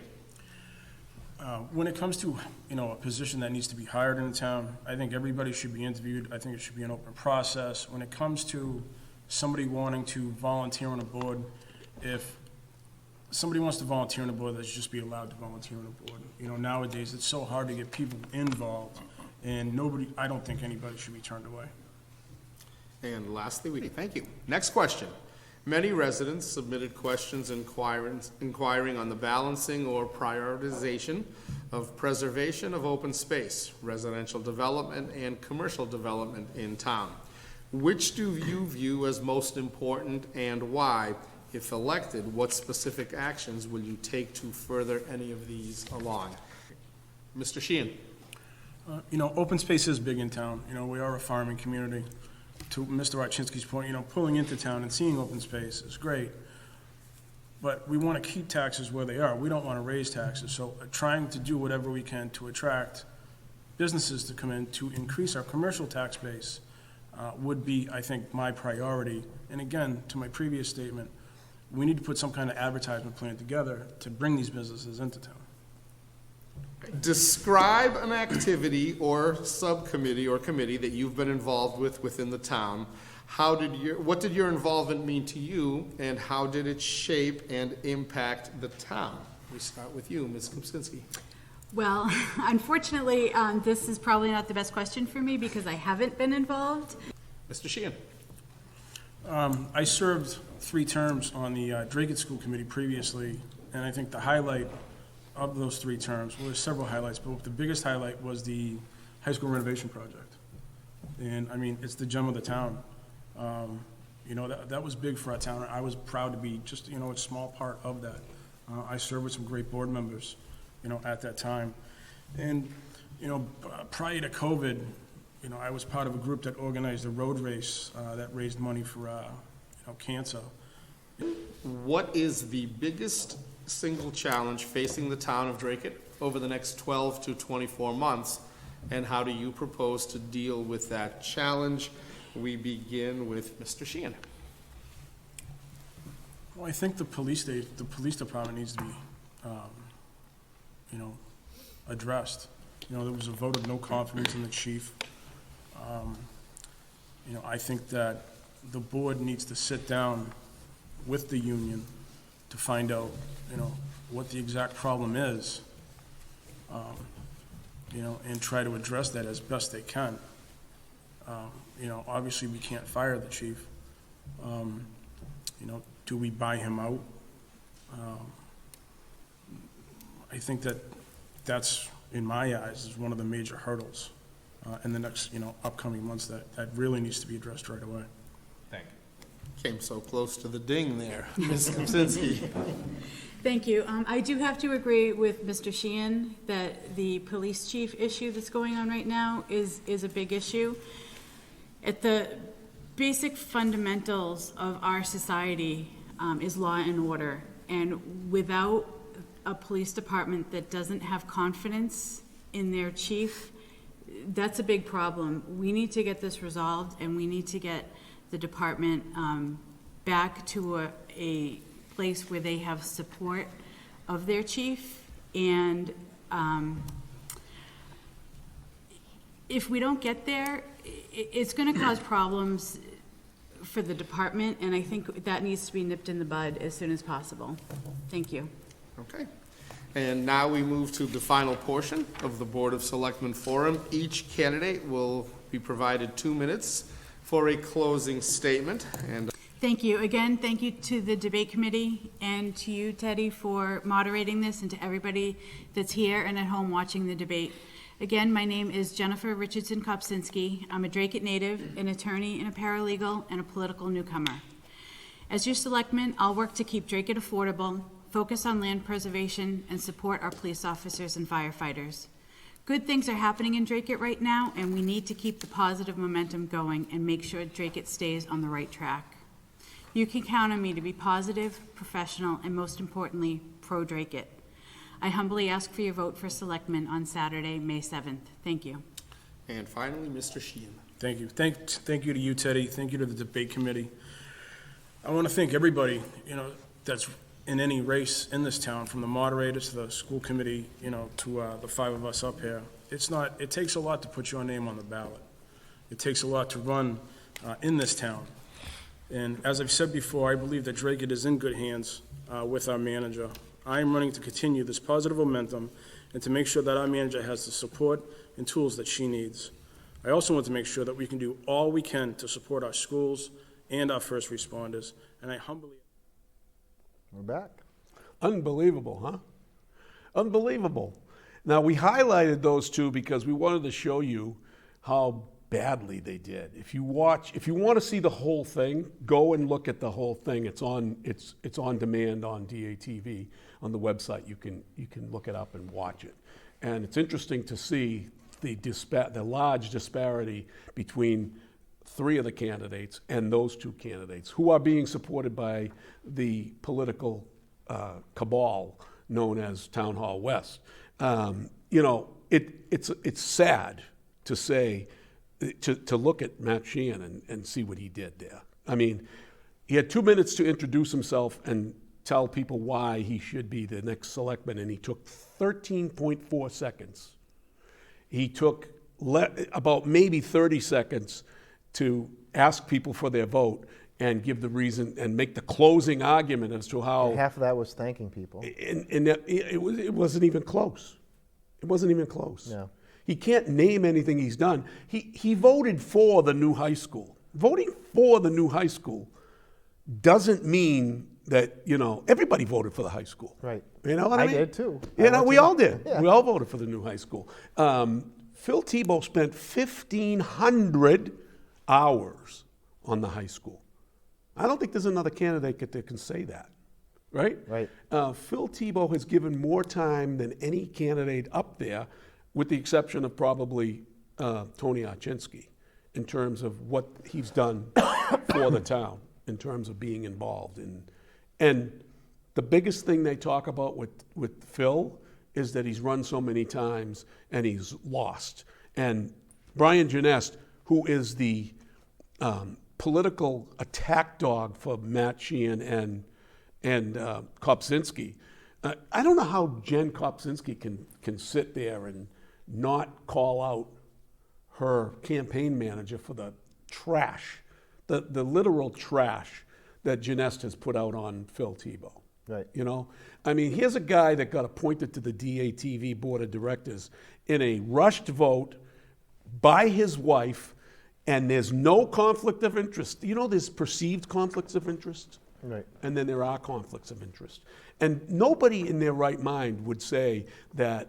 When it comes to a position that needs to be hired in the town, I think everybody should be interviewed. I think it should be an open process. When it comes to somebody wanting to volunteer on a board, if somebody wants to volunteer on a board, they should just be allowed to volunteer on a board. Nowadays it's so hard to get people involved, and I don't think anybody should be turned away. And lastly, thank you. Next question. Many residents submitted questions inquiring on the balancing or prioritization of preservation of open space, residential development, and commercial development in town. Which do you view as most important, and why? If elected, what specific actions will you take to further any of these along? Mr. Sheehan. Open space is big in town. We are a farming community. To Mr. Archinsky's point, pulling into town and seeing open space is great, but we want to keep taxes where they are. We don't want to raise taxes, so trying to do whatever we can to attract businesses to come in to increase our commercial tax base would be, I think, my priority. And again, to my previous statement, we need to put some kind of advertisement plan together to bring these businesses into town. Describe an activity or subcommittee or committee that you've been involved with within the town. what did your involvement mean to you, and how did it shape and impact the town? We start with you, Ms. Kopsinski. Well, unfortunately, this is probably not the best question for me because I haven't been involved. Mr. Sheehan. I served 3 terms on the Dracut School Committee previously, and I think the highlight of those 3 terms, well, there's several highlights, but the biggest highlight was the high school renovation project. And I mean, it's the gem of the town. You know, that was big for our town. I was proud to be just, you know, a small part of that. I served with some great board members, you know, at that time. And, you know, prior to COVID, you know, I was part of a group that organized a road race that raised money for, you know, cancer. What is the biggest single challenge facing the town of Dracut over the next 12 to 24 months, and how do you propose to deal with that challenge? We begin with Mr. Sheehan. Well, I think the police department needs to be, you know, addressed. You know, there was a vote of no confidence in the chief. You know, I think that the board needs to sit down with the union to find out, you know, what the exact problem is, you know, and try to address that as best they can. You know, obviously we can't fire the chief. You know, do we buy him out? I think that's, in my eyes, is one of the major hurdles in the next, you know, upcoming months that really needs to be addressed right away. Thank you. Came so close to the ding there, Ms. Kopsinski. Thank you. I do have to agree with Mr. Sheehan that the police chief issue that's going on right now is a big issue. At the basic fundamentals of our society is law and order, and without a police department that doesn't have confidence in their chief, that's a big problem. We need to get this resolved, and we need to get the department back to a place where they have support of their chief. And if we don't get there, it's going to cause problems for the department, and I think that needs to be nipped in the bud as soon as possible. Thank you. Okay. And now we move to the final portion of the Board of Selectmen Forum. Each candidate will be provided 2 minutes for a closing statement. And Thank you. Again, thank you to the debate committee and to you, Teddy, for moderating this, and to everybody that's here and at home watching the debate. Again, my name is Jennifer Richardson Kopsinski. I'm a Dracut native, an attorney and a paralegal, and a political newcomer. As your selectman, I'll work to keep Dracut affordable, focus on land preservation, and support our police officers and firefighters. Good things are happening in Dracut right now, and we need to keep the positive momentum going and make sure Dracut stays on the right track. You can count on me to be positive, professional, and most importantly, pro-Dracut. I humbly ask for your vote for selectmen on Saturday, May 7th. Thank you. And finally, Mr. Sheehan. Thank you. Thank you to you, Teddy. Thank you to the debate committee. I want to thank everybody, you know, that's in any race in this town, from the moderators to the school committee, you know, to the 5 of us up here. It takes a lot to put your name on the ballot. It takes a lot to run in this town. And as I've said before, I believe that Dracut is in good hands with our manager. I am running to continue this positive momentum and to make sure that our manager has the support and tools that she needs. I also want to make sure that we can do all we can to support our schools and our first responders, and I humbly... We're back. Unbelievable, huh? Unbelievable. Now, we highlighted those two because we wanted to show you how badly they did. If you want to see the whole thing, go and look at the whole thing. It's on demand on DATV on the website. You can look it up and watch it. And it's interesting to see the large disparity between 3 of the candidates and those 2 candidates who are being supported by the political cabal known as Town Hall West. You know, it's sad to say, to look at Matt Sheehan and see what he did there. I mean, he had 2 minutes to introduce himself and tell people why he should be the next selectman, and he took 13.4 seconds. He took about maybe 30 seconds to ask people for their vote and give the reason and make the closing argument as to how. Half of that was thanking people. And it wasn't even close. It wasn't even close. No. He can't name anything he's done. He voted for the new high school. Voting for the new high school doesn't mean that, everybody voted for the high school. Right. You know what I mean? did too. We all did. Yeah. We all voted for the new high school. Phil Thibault spent 1,500 hours on the high school. I don't think there's another candidate that can say that, right? Right. Phil Thibault has given more time than any candidate up there, with the exception of probably Tony Archinsky, in terms of what he's done for the town, in terms of being involved. And the biggest thing they talk about with Phil is that he's run so many times and he's lost. And Brian Genest, who is the political attack dog for Matt Sheehan and Kopczynski, I don't know how Jen Kopczynski can sit there and not call out her campaign manager for the trash, the literal trash that Genest has put out on Phil Thibault. Right. I mean, here's a guy that got appointed to the DATV board of directors in a rushed vote by his wife, and there's no conflict of interest. There's perceived conflicts of interest. Right. And then there are conflicts of interest. And nobody in their right mind would say that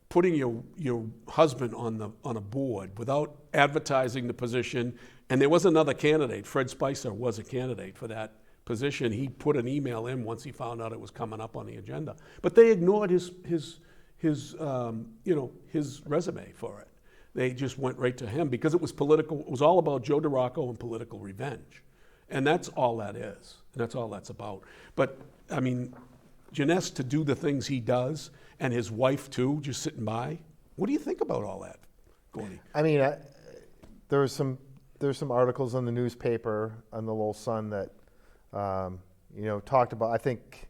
putting your husband on a board without advertising the position, and there was another candidate, Fred Spicer was a candidate for that position. He put an email in once he found out it was coming up on the agenda. But they ignored his resume for it. They just went right to him because it was political. It was all about Joe DeRocco and political revenge. And that's all that is. And that's all that's about. But, I mean, Genest to do the things he does, and his wife too, just sitting by. What do you think about all that, Gordy? I mean, there's some articles in the newspaper on the Lowell Sun that talked about. I think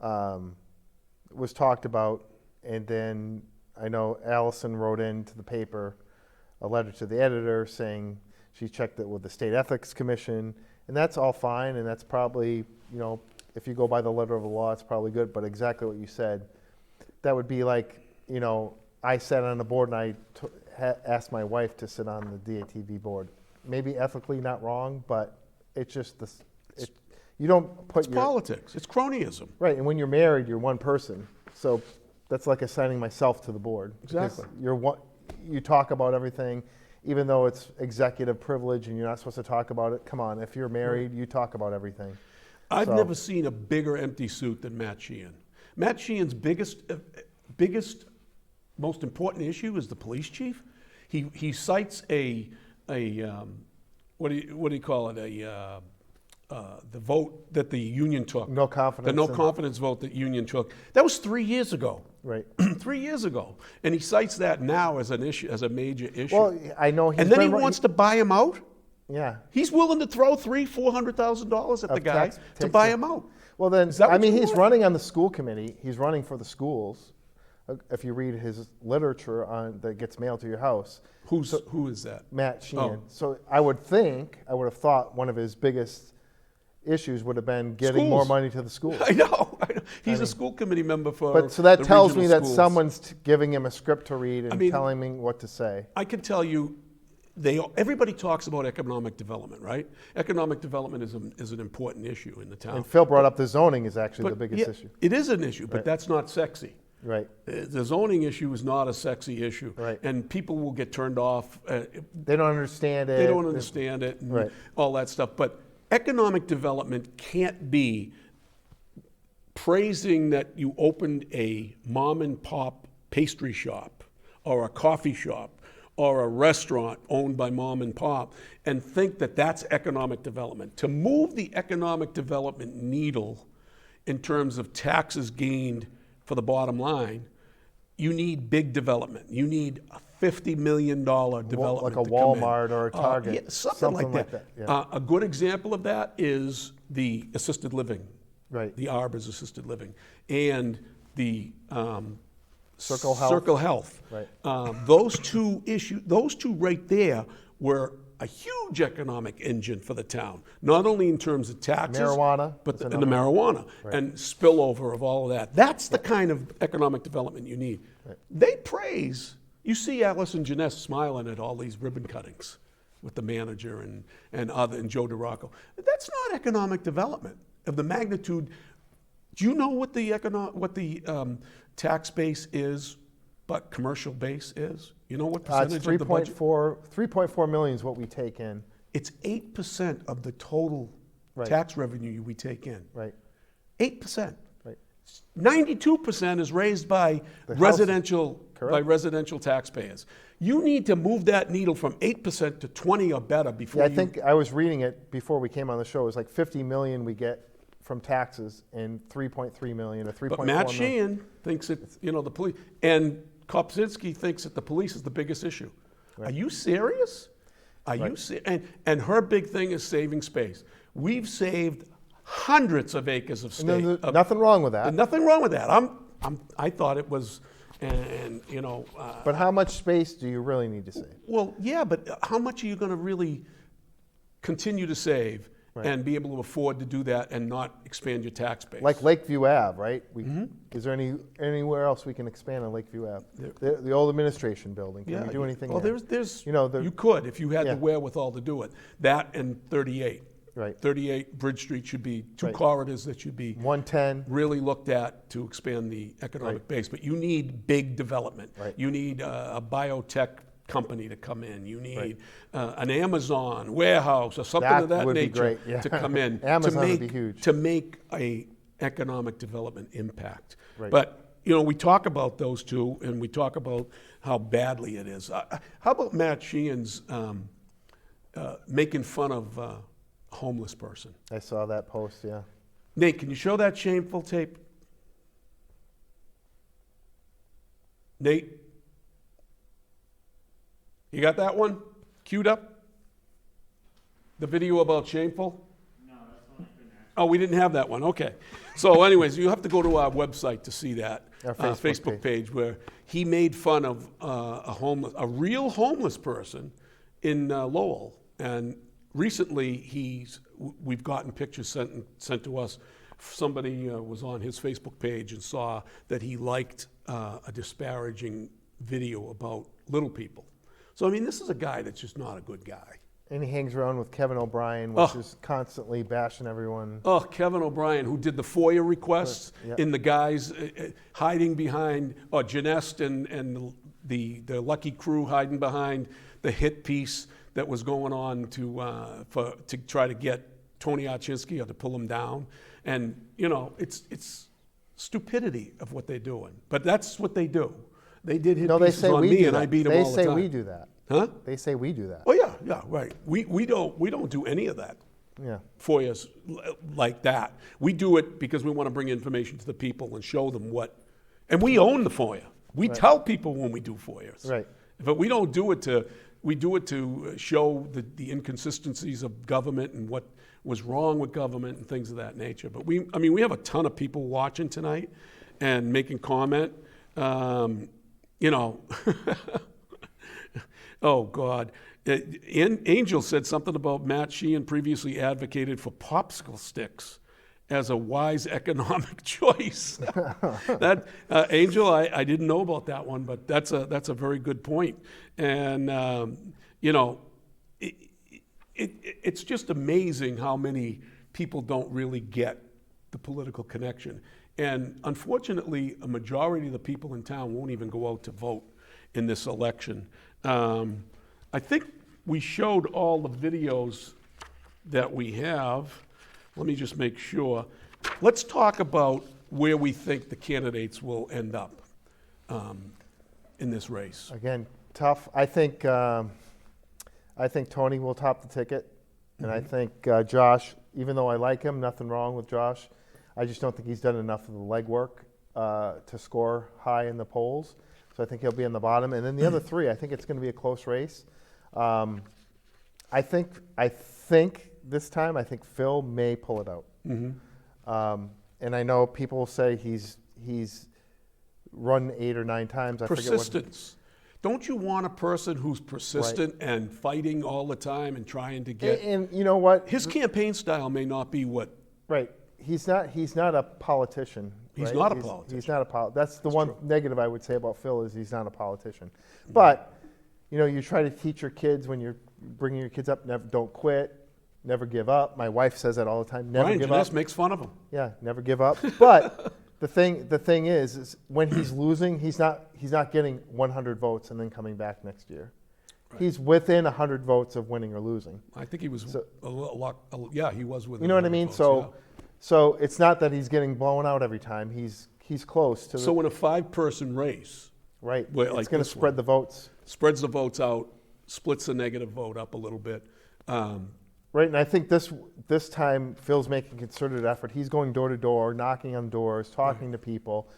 was talked about, and then I know Allison wrote into the paper a letter to the editor saying she checked it with the State Ethics Commission, and that's all fine, and that's probably, if you go by the letter of the law, it's probably good. But exactly what you said, that would be like, I sat on the board and I asked my wife to sit on the DATV board. Maybe ethically not wrong, but it's just this. You don't put It's politics. It's cronyism. Right, and when you're married, you're one person. So that's like assigning myself to the board. Exactly. Because you talk about everything, even though it's executive privilege and you're not supposed to talk about it. Come on, if you're married, you talk about everything. I've never seen a bigger empty suit than Matt Sheehan. Matt Sheehan's biggest, most important issue is the police chief. He cites what do you call it? The vote that the union took. No confidence. The no confidence vote that union took. That was 3 years ago. Right. 3 years ago, and he cites that now as an issue, as a major issue. Well, I know. And then he wants to buy him out. Yeah. He's willing to throw $300,000-$400,000 at the guy to buy him out. Well, then, Is that what you he's want? running on the school committee. He's running for the schools. If you read his literature that gets mailed to your house. Who is that? Matt Sheehan. Oh. So I would have thought one of his biggest issues would have been getting Schools. more money to the schools. I know. He's a school committee member for. But so that the tells me regional that schools. someone's giving him a script to read and mean- telling me what to say. I can tell you, everybody talks about economic development, right? Economic development is an important issue in the town. And Phil brought up the zoning is actually the But, biggest yeah, issue. It is an issue, but Right. that's not sexy. Right. The zoning issue is not a sexy issue. Right. And people will get turned off. They don't understand it. They don't understand it and Right. all that stuff. But economic development can't be praising that you opened a mom and pop pastry shop or a coffee shop or a restaurant owned by mom and pop and think that that's economic development. To move the economic development needle in terms of taxes gained for the bottom line, you need big development. You need a $50 million development. Like a to come in. Walmart or a Target. Yeah, something like that. Yeah. A good example of that is the assisted living. Right. The Arbors assisted living. And the Circle Health. Circle Health. Right. Those two right there were a huge economic engine for the town, not only in terms of taxes, Marijuana but is in the another marijuana and spillover of all of that. That's the kind of economic development you need. They praise. You see Alice and Jeunesse smiling at all these ribbon cuttings with the manager and Joe DeRocco. That's not economic development of the magnitude. Do you know what the tax base is, but commercial base is? You know what It's percentage of the budget? 3.4 million is what we take in. It's 8% of the total Right. tax revenue we take in. Right. 8%. Right. 92% is raised by The residential Correct. taxpayers. You need to move that needle from 8% to 20 or better before Yeah, I think I was reading it before we came on the show. It was like 50 million we get from taxes and 3.3 million or 3.4 But Matt million. Sheehan thinks it's, the police, and Kopczynski thinks that the police is the biggest issue. Are you serious? Are you and her big thing is saving space. We've saved hundreds of acres of And then state. there's nothing wrong with that. And nothing wrong with that. I thought it was, But how much space do you really need to save? well, yeah, but how much are you going to really continue to save and be able to afford to do that and not expand your tax base? Like Lakeview Ave, right? Mm-hmm. Is there anywhere else we can expand on Lakeview Ave? The old administration building. Can we do anything Well, there? there's there- you could if you had Yeah. the wherewithal to do it. That and 38. Right. 38 Bridge Street should be two Right. corridors that should be 110. really looked at to expand the economic Right. base. But you need big development. Right. You need a biotech company to come in. You need an Amazon warehouse or something That of that would be nature great, yeah. to come in Amazon to would make, be huge. to make a economic development impact. Right. But we talk about those two, and we talk about how badly it is. How about Matt Sheehan's making fun of a homeless person? I saw that post, yeah. Nate, can you show that shameful tape? Nate? You got that one queued up? The video about shameful? No, that's not been asked. Oh, we didn't have that one. Okay. So anyways, you have to go to our website to see that. Our Facebook page where he made fun of a real homeless person in Lowell. And recently we've gotten pictures sent to us. Somebody was on his Facebook page and saw that he liked a disparaging video about little people. So, this is a guy that's just not a good guy. And he hangs around with Kevin O'Brien, which is constantly bashing everyone. Oh, Kevin O'Brien, who did the FOIA requests Yeah. in the guys hiding behind, Jeunesse and the Lucky Crew hiding behind the hit piece that was going on to try to get Tony Archinsky or to pull him down. And, it's stupidity of what they're doing. But that's what they do. They did hit No, they pieces say on we me, do and that. I beat them They all the say time. we do that. Huh? They say we do that. Oh yeah, right. We don't do any of that. Yeah. FOIAs like that. We do it because we want to bring information to the people and show them and we own the FOIA. We tell people when we do FOIAs. Right. But we don't do it to show the inconsistencies of government and what was wrong with government and things of that nature. But we have a ton of people watching tonight and making comment. Oh, God. Angel said something about Matt Sheehan previously advocated for popsicle sticks as a wise economic choice. That Angel, I didn't know about that one, but that's a very good point. And, it's just amazing how many people don't really get the political connection. And unfortunately, a majority of the people in town won't even go out to vote in this election. I think we showed all the videos that we have. Let me just make sure. Let's talk about where we think the candidates will end up in this race. Again, tough. I think Tony will top the ticket, and I think Josh, even though I like him, nothing wrong with Josh, I just don't think he's done enough of the legwork to score high in the polls. So I think he'll be in the bottom. And then the other three, I think it's going to be a close race. I think this time, I think Phil may pull it out. And I know people say he's run 8 or 9 times. I forget what. Persistence. don't you want a person who's persistent and fighting all the time and trying to get? And you know what? His campaign style may not be what. Right. He's not a politician. He's right? not a politician. He's not a politician. That's the one negative I would say about Phil is he's not a politician. But, you know, you try to teach your kids when you're bringing your kids up, never, don't quit, never give up. My wife says that all the time, never Brian give Janess up. makes fun of him. Yeah, never give up. But the thing is when he's losing, he's not getting 100 votes and then coming back next year. Right. He's within 100 votes of winning or losing. I think he was a lot. Yeah, he was within. You know what I mean? Votes, So it's not that he's getting blown out every time. He's close to. So in a 5-person race, right, where, it's like going to this spread one, the votes. Spreads the votes out, splits the negative vote up a little bit. Right, and I think this time Phil's making a concerted effort. He's going door to door, knocking on doors, talking to people,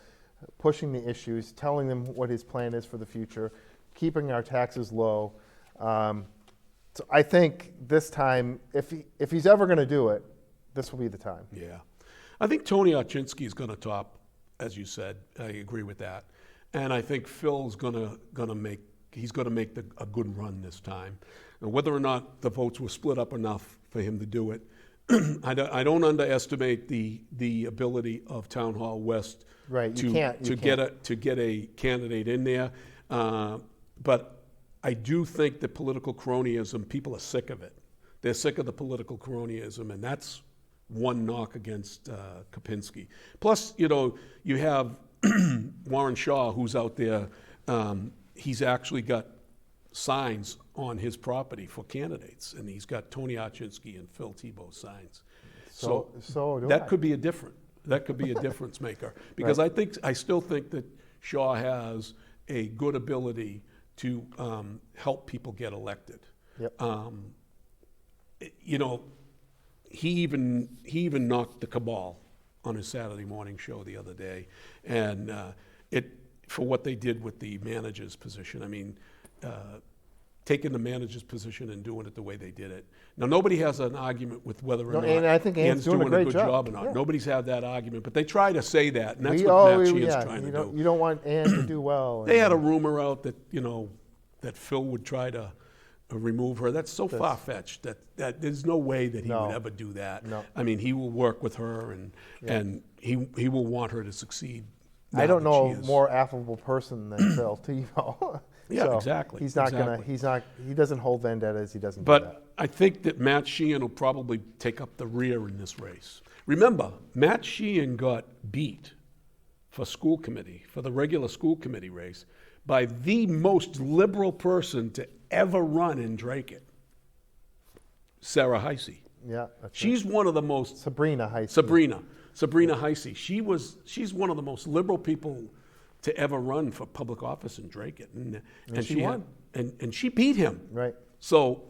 pushing the issues, telling them what his plan is for the future, keeping our taxes low. So I think this time, if he's ever going to do it, this will be the time. Yeah, I think Tony Archinsky is going to top, as you said. I agree with that, and I think Phil's going to make a good run this time. And whether or not the votes were split up enough for him to do it, I don't underestimate the ability of Town Hall West Right, to get a candidate in there. But I do think that political cronyism, people are sick of it. They're sick of the political cronyism, and that's one knock against Kopinski. Plus, you know, you have Warren Shaw, who's out there. He's actually got signs on his property for candidates, and he's got Tony Archinsky and Phil Thibault signs. So that could be a difference maker, because Right. I still think that Shaw has a good ability to help people get elected. Yep. You know, he even knocked the cabal on his Saturday morning show the other day, and for what they did with the manager's position. I mean, taking the manager's position and doing it the way they did it. Now, nobody has an argument with whether or not and I think Ann's doing a great good job or not. Yeah. Nobody's had that argument, but they try to say that, and that's what Matt Sheehan's trying to do. You don't want Ann to do well. They had a rumor out that, you know, that Phil would try to remove her. That's so far-fetched that there's no way that he would ever do that. No. I mean, he will work with her, and he will want her to succeed. I don't know she a is. more affable person than Phil Thibault. Yeah, So exactly. He's not he doesn't hold vendettas. He doesn't do that. But I think that Matt Sheehan will probably take up the rear in this race. Remember, Matt Sheehan got beat for the regular school committee race, by the most liberal person to ever run in Dracut, Sarah Heisey. Yeah, that's She's one of the most Sabrina Heisey. Sabrina Heisey. She's one of the most liberal people to ever run for public office in Dracut, and she won. And she beat him. Right. So,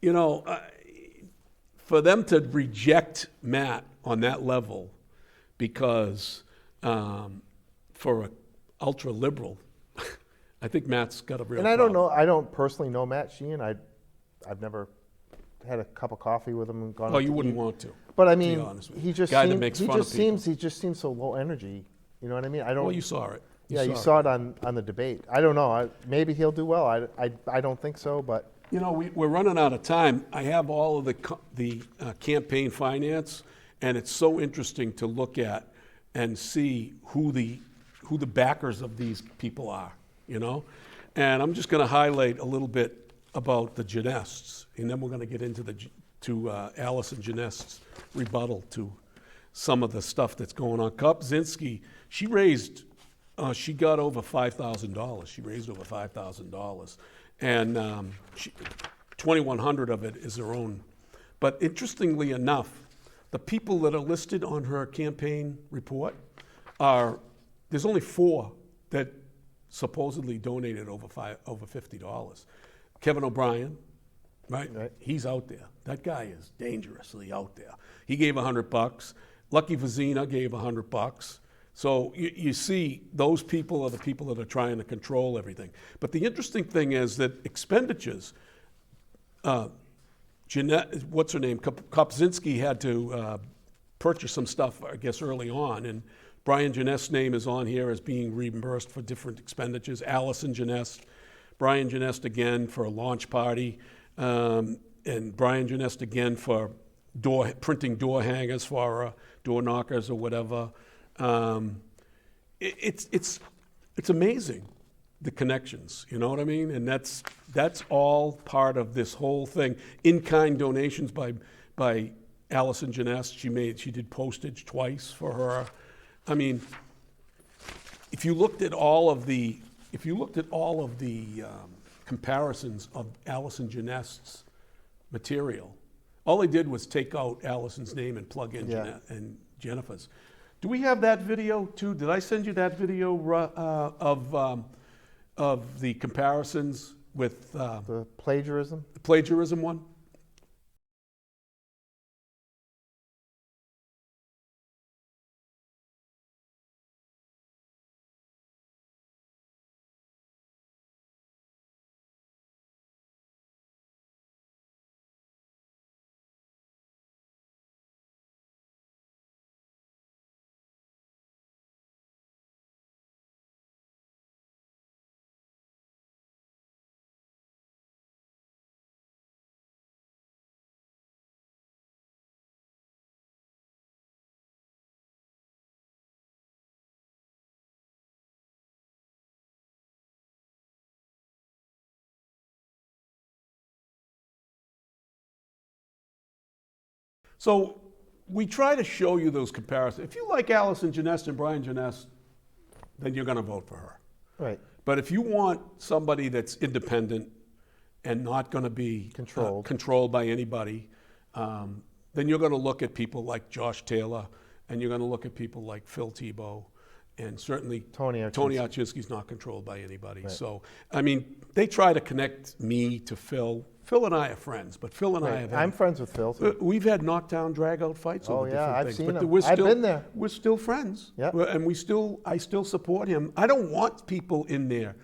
you know, for them to reject Matt on that level, because for an ultra liberal, I think Matt's got a real. And I don't personally know Matt Sheehan. I've never had a cup of coffee with him and gone. Oh, out you to wouldn't eat. want to. But I be mean, honest with he you. just Guy that seems, makes he fun just of people. seems he just seems so low energy. You know what I mean? I don't. Well, you saw it. You saw it on the debate. I don't know. Maybe he'll do well. I don't think so, but. You know, we're running out of time. I have all of the campaign finance, and it's so interesting to look at and see who the backers of these people are, you know? And I'm just going to highlight a little bit about the Janests, and then we're going to get into Allison Janest's rebuttal to some of the stuff that's going on. Kopzinski, she got over $5,000. She raised over $5,000. And $2,100 of it is her own. But interestingly enough, the people that are listed on her campaign report there's only 4 that supposedly donated over $50. Kevin O'Brien, right? He's out there. That guy is dangerously out there. He gave $100. Lucky Vizina gave $100. So you see, those people are the people that are trying to control everything. But the interesting thing is that expenditures, what's her name? Kopzinski had to purchase some stuff, I guess, early on, and Brian Janest's name is on here as being reimbursed for different expenditures. Allison Janest Brian Genest again for a launch party, and Brian Genest again for printing door hangers for door knockers or whatever. It's amazing, the connections, you know what I mean? And that's all part of this whole thing. In-kind donations by Allison Genest. She did postage twice for her. I mean, if you looked at all of the comparisons of Allison Genest's material, all they did was take out Allison's name and plug in and Jennifer's. Do we have that video too? Did I send you that video of the comparisons with The plagiarism? the plagiarism one? So we try to show you those comparisons. If you like Allison Genest and Brian Genest, then you're going to vote for her. Right. But if you want somebody that's independent and not going to be controlled by anybody, then you're going to look at people like Josh Taylor, and you're going to look at people like Phil Thibault, and certainly Tony Archinsky's not controlled by anybody. Right. So, I mean, they try to connect me to Phil. Phil and I are friends, but Phil and I have I'm friends with Phil, too. We've had knockdown, drag-out fights over different I've things. seen but them. I've been there. We're still friends. Yeah. And I still support him. I don't want people in there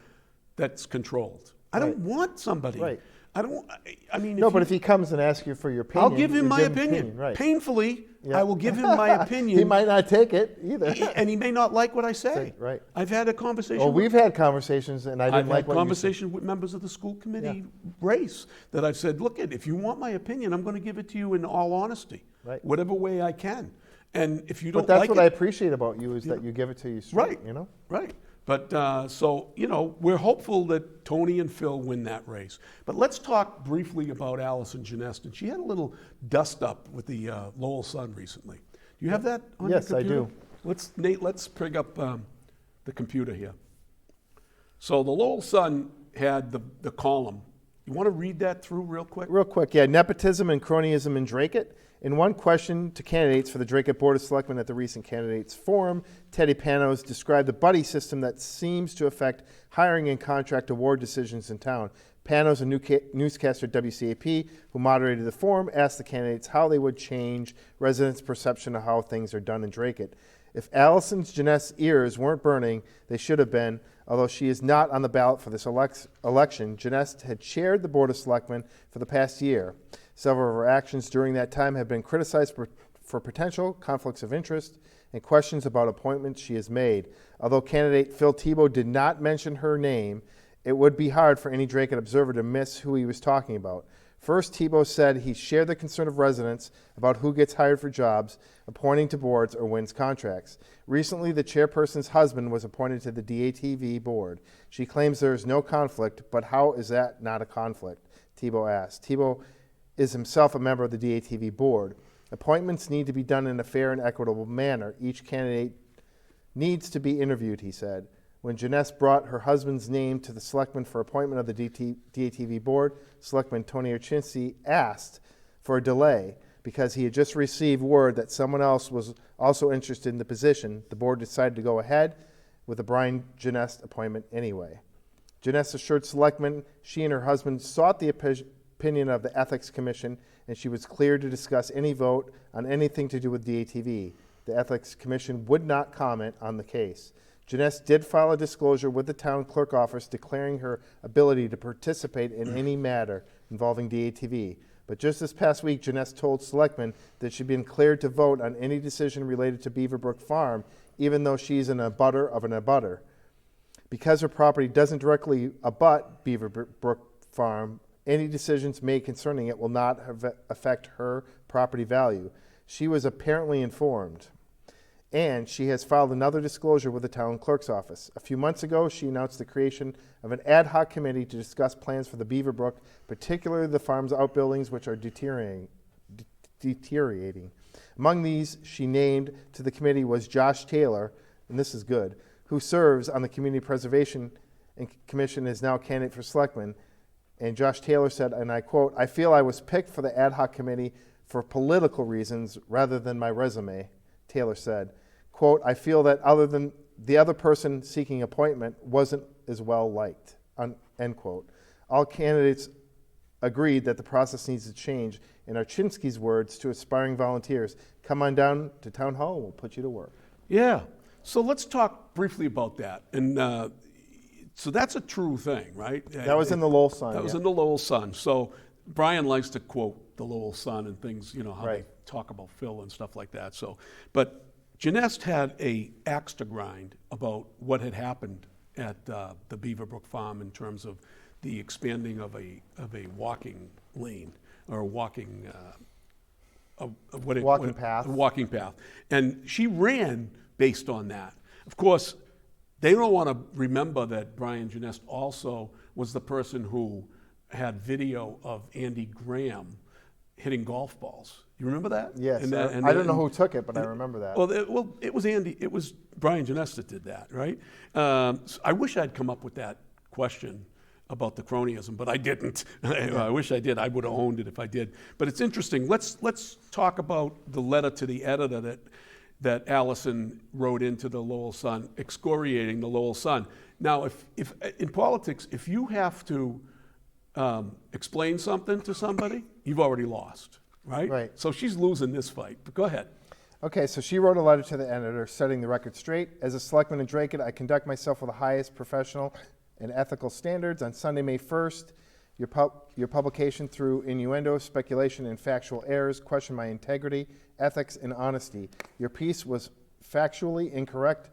that's controlled. I don't want somebody. Right. I mean, No, but if he comes and asks you for your opinion, I'll give him my opinion. Right. Painfully, Yeah. I will give him my opinion. He might not take it either. And he may not like what I say. Right. I've had a conversation. Well, we've had conversations, and I didn't I've like had what you said. conversations with members of the school committee race that I've said, look, if you want my opinion, I'm going to give it to you in all honesty, Right. whatever way I can. And if you don't But that's like what it, I appreciate about you is that you give it to you straight, right, you know? right. But so, you know, we're hopeful that Tony and Phil win that race. But let's talk briefly about Allison Genest. And she had a little dust up with the Lowell Sun recently. Do you have that on your Yes, I computer? do. Nate, let's bring up the computer here. So the Lowell Sun had the column. You want to read that through real quick? Real quick, nepotism and cronyism in Dracut. In one question to candidates for the Dracut Board of Selectmen at the recent candidates forum, Teddy Panos described the buddy system that seems to affect hiring and contract award decisions in town. Panos, a newscaster at WCAP, who moderated the forum, asked the candidates how they would change residents' perception of how things are done in Dracut. If Allison Genest's ears weren't burning, they should have been. Although she is not on the ballot for this election, Genest had chaired the Board of Selectmen for the past year. Several of her actions during that time have been criticized for potential conflicts of interest and questions about appointments she has made. Although candidate Phil Thibault did not mention her name, it would be hard for any Dracut observer to miss who he was talking about. First, Thibault said he shared the concern of residents about who gets hired for jobs, appointing to boards, or wins contracts. Recently, the chairperson's husband was appointed to the DATV board. She claims there is no conflict, but how is that not a conflict? Thibault asked. Thibault is himself a member of the DATV board. Appointments need to be done in a fair and equitable manner. Each candidate needs to be interviewed, he said. When Genest brought her husband's name to the selectman for appointment of the DATV board, Selectman Tony Archinsky asked for a delay because he had just received word that someone else was also interested in the position. The board decided to go ahead with the Brian Genest appointment anyway. Genest assured selectmen she and her husband sought the opinion of the Ethics Commission, and she was clear to discuss any vote on anything to do with DATV. The Ethics Commission would not comment on the case. Genest did file a disclosure with the town clerk office declaring her ability to participate in any matter involving DATV. But just this past week, Genest told selectmen that she'd been cleared to vote on any decision related to Beaverbrook Farm, even though she's an abutter of an abutter. Because her property doesn't directly abut Beaver Brook Farm, any decisions made concerning it will not affect her property value. She was apparently informed, and she has filed another disclosure with the town clerk's office. A few months ago, she announced the creation of an ad hoc committee to discuss plans for the Beaver Brook, particularly the farm's outbuildings, which are deteriorating. Among these she named to the committee was Josh Taylor, and this is good, who serves on the Community Preservation Commission, is now a candidate for selectman. And Josh Taylor said, and I quote, "I feel I was picked for the ad hoc committee for political reasons rather than my resume," Taylor said. Quote, "I feel that other than the other person seeking appointment wasn't as well liked," end quote. All candidates agreed that the process needs to change. In Archinsky's words to aspiring volunteers, "Come on down to town hall and we'll put you to work." Yeah. So let's talk briefly about that. And so that's a true thing, right? That was in the Lowell Sun. That was yeah. in the Lowell Sun. So Brian likes to quote the Lowell Sun and things, you know, how Right. they talk about Phil and stuff like that. So, but Janest had a axe to grind about what had happened at the Beaverbrook Farm in terms of the expanding of a walking lane or a walking path. A walking path. And she ran based on that. Of course, they don't want to remember that Brian Janest also was the person who had video of Andy Graham hitting golf balls. You remember that? Yes. And I don't know who took it, but I remember that. Well, it was Andy. It was Brian Janest that did that, right? So I wish I'd come up with that question about the cronyism, but I didn't. I wish I did. I would have owned it if I did. But it's interesting. Let's talk about the letter to the editor that Allison wrote into the Lowell Sun, excoriating the Lowell Sun. Now, if in politics, if you have to explain something to somebody, you've already lost, right? Right. So she's losing this fight. But go ahead. Okay, so she wrote a letter to the editor setting the record straight. As a selectman in Dracut, I conduct myself with the highest professional and ethical standards. On Sunday, May 1st, your publication through innuendo, speculation, and factual errors questioned my integrity, ethics, and honesty. Your piece was factually incorrect,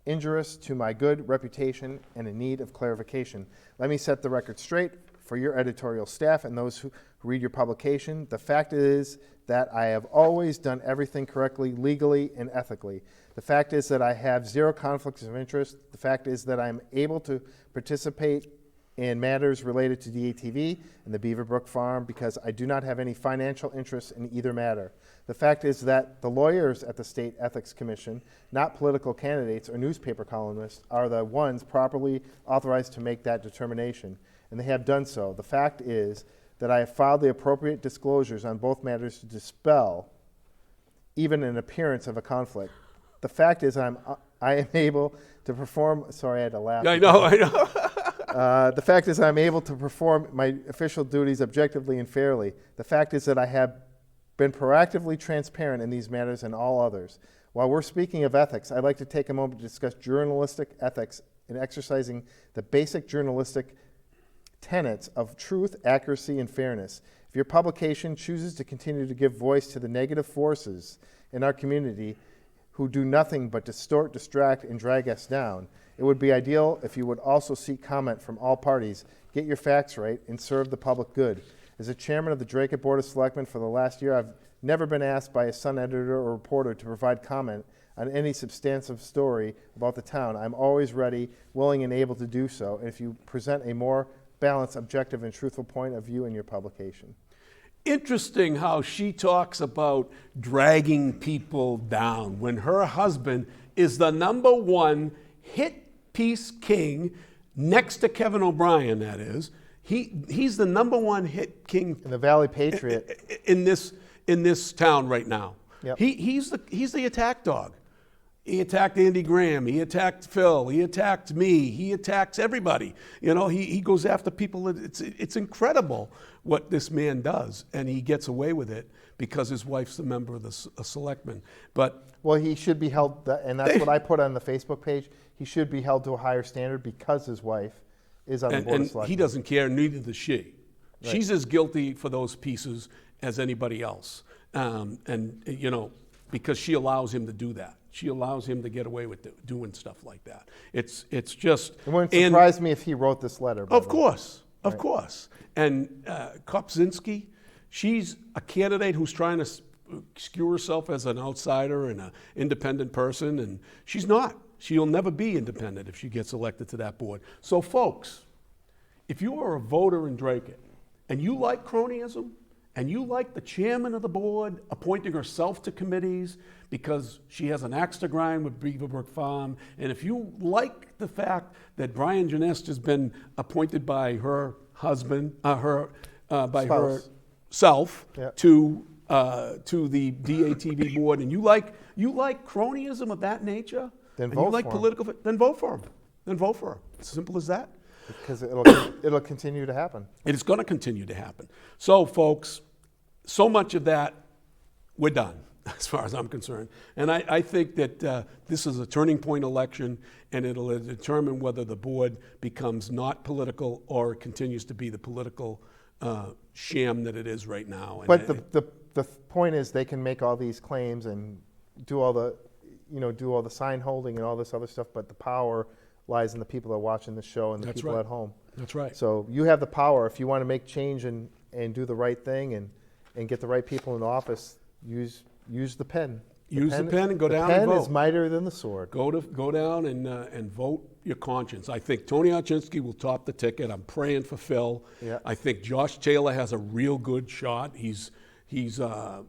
injurious to my good reputation, and in need of clarification. Let me set the record straight for your editorial staff and those who read your publication. The fact is that I have always done everything correctly, legally, and ethically. The fact is that I have zero conflicts of interest. The fact is that I'm able to participate in matters related to DATV and the Beaverbrook Farm because I do not have any financial interest in either matter. The fact is that the lawyers at the State Ethics Commission, not political candidates or newspaper columnists, are the ones properly authorized to make that determination, and they have done so. The fact is that I have filed the appropriate disclosures on both matters to dispel even an appearance of a conflict. The fact is I am able to perform, sorry, I had to laugh. I know. The fact is I'm able to perform my official duties objectively and fairly. The fact is that I have been proactively transparent in these matters and all others. While we're speaking of ethics, I'd like to take a moment to discuss journalistic ethics in exercising the basic journalistic tenets of truth, accuracy, and fairness. If your publication chooses to continue to give voice to the negative forces in our community who do nothing but distort, distract, and drag us down, it would be ideal if you would also seek comment from all parties, get your facts right, and serve the public good. As a chairman of the Dracut Board of Selectmen for the last year, I've never been asked by a Sun editor or reporter to provide comment on any substantive story about the town. I'm always ready, willing, and able to do so if you present a more balanced, objective, and truthful point of view in your publication. Interesting how she talks about dragging people down when her husband is the #1 hit piece king next to Kevin O'Brien, that is. He's the #1 hit king And the Valley Patriot. in this town right now. Yep. He's the attack dog. He attacked Andy Graham. He attacked Phil. He attacked me. He attacks everybody. You know, he goes after people. It's incredible what this man does, and he gets away with it because his wife's a member of the selectmen. But Well, he should be held, and that's what I put on the Facebook page. He should be held to a higher standard because his wife is on the Board of and Selectmen. he doesn't care, neither does she. Right. She's as guilty for those pieces as anybody else, and you know, because she allows him to do that. she allows him to get away with doing stuff like that. It's just. It wouldn't and- surprise me if he wrote this letter. by Of the way. course, of course. And Kopczynski, she's a candidate who's trying to skew herself as an outsider and an independent person, and she's not. She'll never be independent if she gets elected to that board. So, folks, if you are a voter in Dracut and you like cronyism and you like the chairman of the board appointing herself to committees because she has an axe to grind with Beaverbrook Farm, and if you like the fact that Brian Genest has been appointed by her husband, by Spouse. herself Yeah. to the DATV board, and you like cronyism of that nature, Then and vote you like for him. political, then vote for him. Then vote for him. It's simple as that. Because it'll continue to happen. It is going to continue to happen. So, folks, so much of that, we're done, as far as I'm concerned. And I think that this is a turning point election, and it'll determine whether the board becomes not political or continues to be the political sham that it is right now. And But the point is, they can make all these claims and do all the sign holding and all this other stuff, but the power lies in the people that are watching the show and the That's people right. at home. That's right. So you have the power. If you want to make change and do the right thing and get the right people in office, use the pen. Use the pen and go down The and pen is vote. mightier than the sword. Go down and vote your conscience. I think Tony Archinsky will top the ticket. I'm praying for Phil. Yeah. I think Josh Taylor has a real good shot. He's a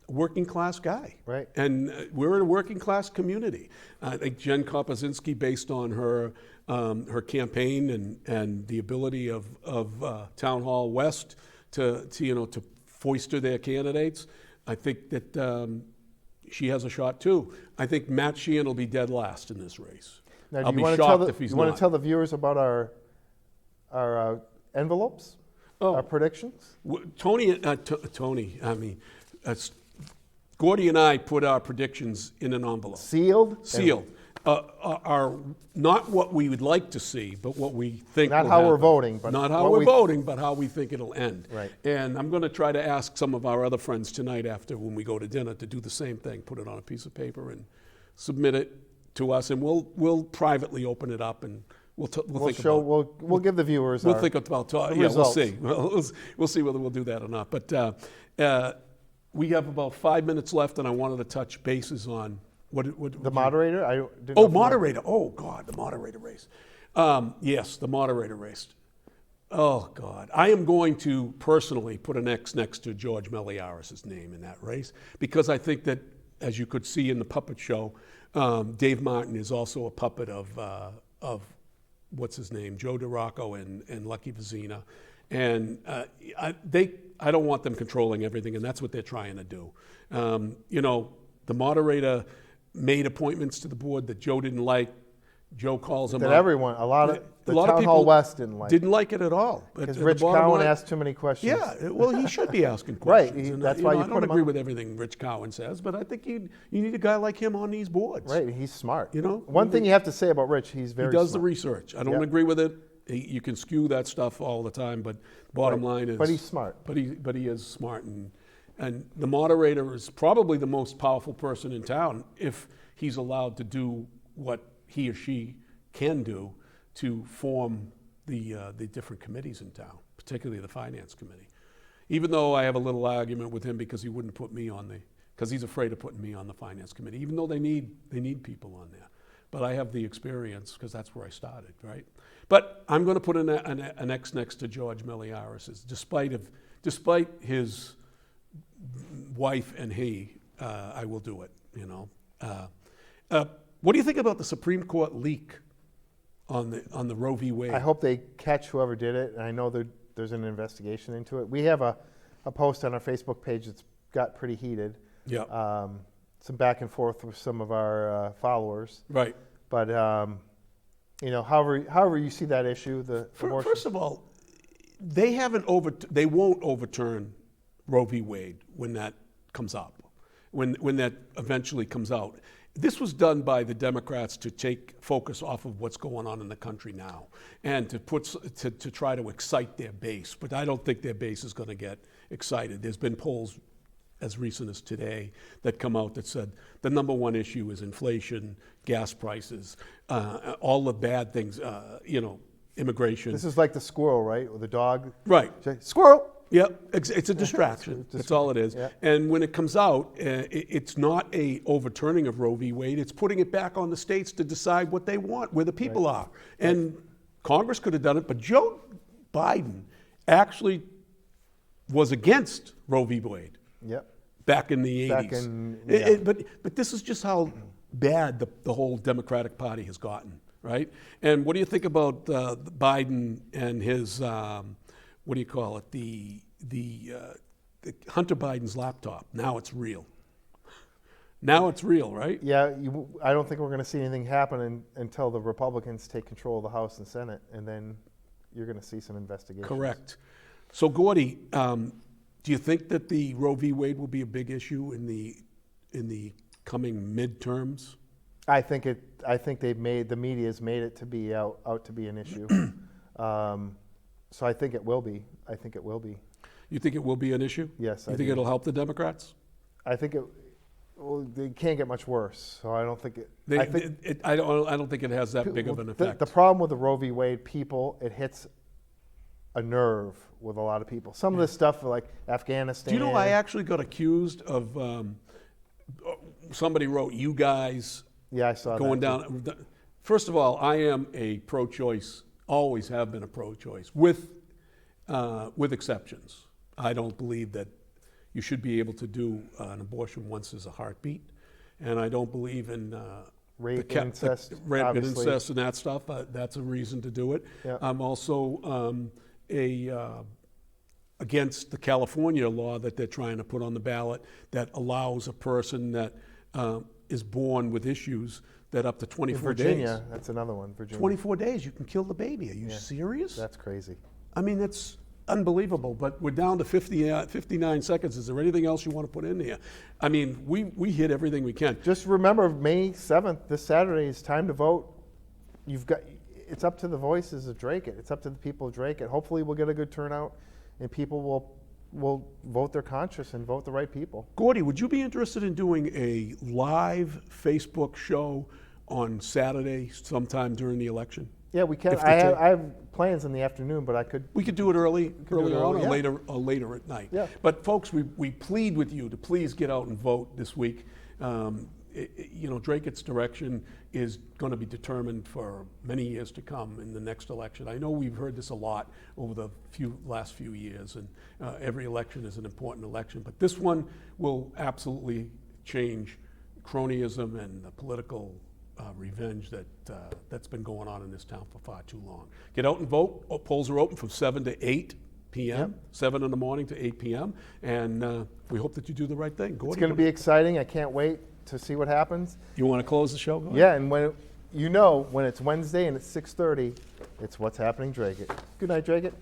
working class guy. Right. And we're in a working class community. I think Jen Kopczynski, based on her campaign and the ability of Town Hall West to foister their candidates, I think that she has a shot too. I think Matt Sheehan will be dead last in this race. Now, I'll do be you want shocked if he's you want not. to tell the viewers about our envelopes, Oh. our predictions? Tony, Gordy and I put our predictions in an envelope. Sealed? Sealed. Are not what we would like to see, but what we think Not will how we're happen. voting, but not how what we're we- voting, but how we think it'll end. Right. And I'm going to try to ask some of our other friends tonight after when we go to dinner to do the same thing, put it on a piece of paper and submit it to us, and we'll privately open it up and we'll think about. We'll give the viewers. We'll our, think about the we'll results. see. We'll see whether we'll do that or not. But we have about 5 minutes left, and I wanted to touch bases on what The moderator. I didn't know Oh, if the moderator. Oh, God, the moderator race. Yes, the moderator race. Oh, God. I am going to personally put an X next to George Meliaris' name in that race because I think that, as you could see in the puppet show, Dave Martin is also a puppet of what's his name, Joe DeRocco and Lucky Vizina. And I don't want them controlling everything, and that's what they're trying to do. The moderator made appointments to the board that Joe didn't like. Joe calls them That up. everyone, a lot of A lot of Town Hall people West didn't like. Didn't like it at all. But Because the Rich bottom Cowan line- asked too many questions. Yeah, well, he should be asking Right, questions. And, that's why you I put don't him agree on- with everything Rich Cowan says, but I think you need a guy like him on these boards. Right, he's smart. You know, one thing you have to say about Rich, he's very. He does the smart. research. I don't Yep. agree with it. You can skew that stuff all the time, but bottom Right. line is. But he's smart. But he is smart, and the moderator is probably the most powerful person in town if he's allowed to do what he or she can do to form the different committees in town, particularly the finance committee. Even though I have a little argument with him because he wouldn't put me on because he's afraid of putting me on the finance committee, even though they need people on there. But I have the experience because that's where I started, right? But I'm going to put an X next to George Meliaris, despite his wife and he, I will do it. What do you think about the Supreme Court leak on the Roe v. Wade? I hope they catch whoever did it, and I know there's an investigation into it. We have a post on our Facebook page that's got pretty heated. Yeah. Some back and forth with some of our followers. Right. But however you see that issue, the abortion. First of all, they won't overturn Roe v. Wade when that comes up, when that eventually comes out. This was done by the Democrats to take focus off of what's going on in the country now and to try to excite their base. But I don't think their base is going to get excited. There's been polls as recent as today that come out that said the number one issue is inflation, gas prices, all the bad things, immigration. This is like the squirrel, right, or the dog. Right. Say, squirrel. Yep, it's a distraction. That's all it is. Yeah. And when it comes out, it's not a overturning of Roe v. Wade. It's putting it back on the states to decide what they want, where the people are. And Congress could have done it, but Joe Biden actually was against Roe v. Wade Yep. back in the 80s. Back in- But this is just how bad the whole Democratic Party has gotten, right? And what do you think about Biden and his, what do you call it, the Hunter Biden's laptop? Now it's real. Now it's real, right? Yeah, I don't think we're going to see anything happen until the Republicans take control of the House and Senate, and then you're going to see some investigations. Correct. So, Gordy, do you think that the Roe v. Wade will be a big issue in the coming midterms? I think the media's made it to be out to be an issue. So I think it will be. I think it will be. You think it will be an issue? Yes, You I think do. it'll help the Democrats? I think they can't get much worse. So I don't think it. I don't think it has that big of an effect. The problem with the Roe v. Wade it hits a nerve with a lot of people. Some of this stuff like Afghanistan. Do you know I actually got accused of somebody wrote you guys Yeah, I saw going that. down. First of all, I am a pro-choice, always have been a pro-choice, with exceptions. I don't believe that you should be able to do an abortion once there's a heartbeat, and I don't believe in Rape, the incest, rape and obviously. incest and that stuff. That's a reason to do it. Yeah. I'm also against the California law that they're trying to put on the ballot that allows a person that is born with issues that up to 24 In Virginia, days. that's another one. Virginia. 24 days, you can kill the baby. Are you serious? That's crazy. I mean, that's unbelievable. But we're down to 59 seconds. Is there anything else you want to put in there? I mean, we hit everything we can. Just remember, May 7th, this Saturday, is time to vote. It's up to the voices of Dracut. It's up to the people of Dracut. Hopefully, we'll get a good turnout, and people will vote their conscience and vote the right people. Gordy, would you be interested in doing a live Facebook show on Saturday sometime during the election? Yeah, we can. If the I have plans in the afternoon, but I could. We could do it early do it on early, or yeah. later at night. Yeah. But folks, we plead with you to please get out and vote this week. Dracut's direction is going to be determined for many years to come in the next election. I know we've heard this a lot over the last few years, and every election is an important election, but this one will absolutely change cronyism and the political revenge that's been going on in this town for far too long. Get out and vote. Polls are open from 7 to 8 p.m., 7 in the morning to 8 p.m., and we hope that you do the right thing. Gordy, It's going to be exciting. I can't wait to see what happens. You want to close the show? Go ahead. Yeah, and when it's Wednesday and it's 6:30, it's What's Happening Dracut. Good night, Dracut.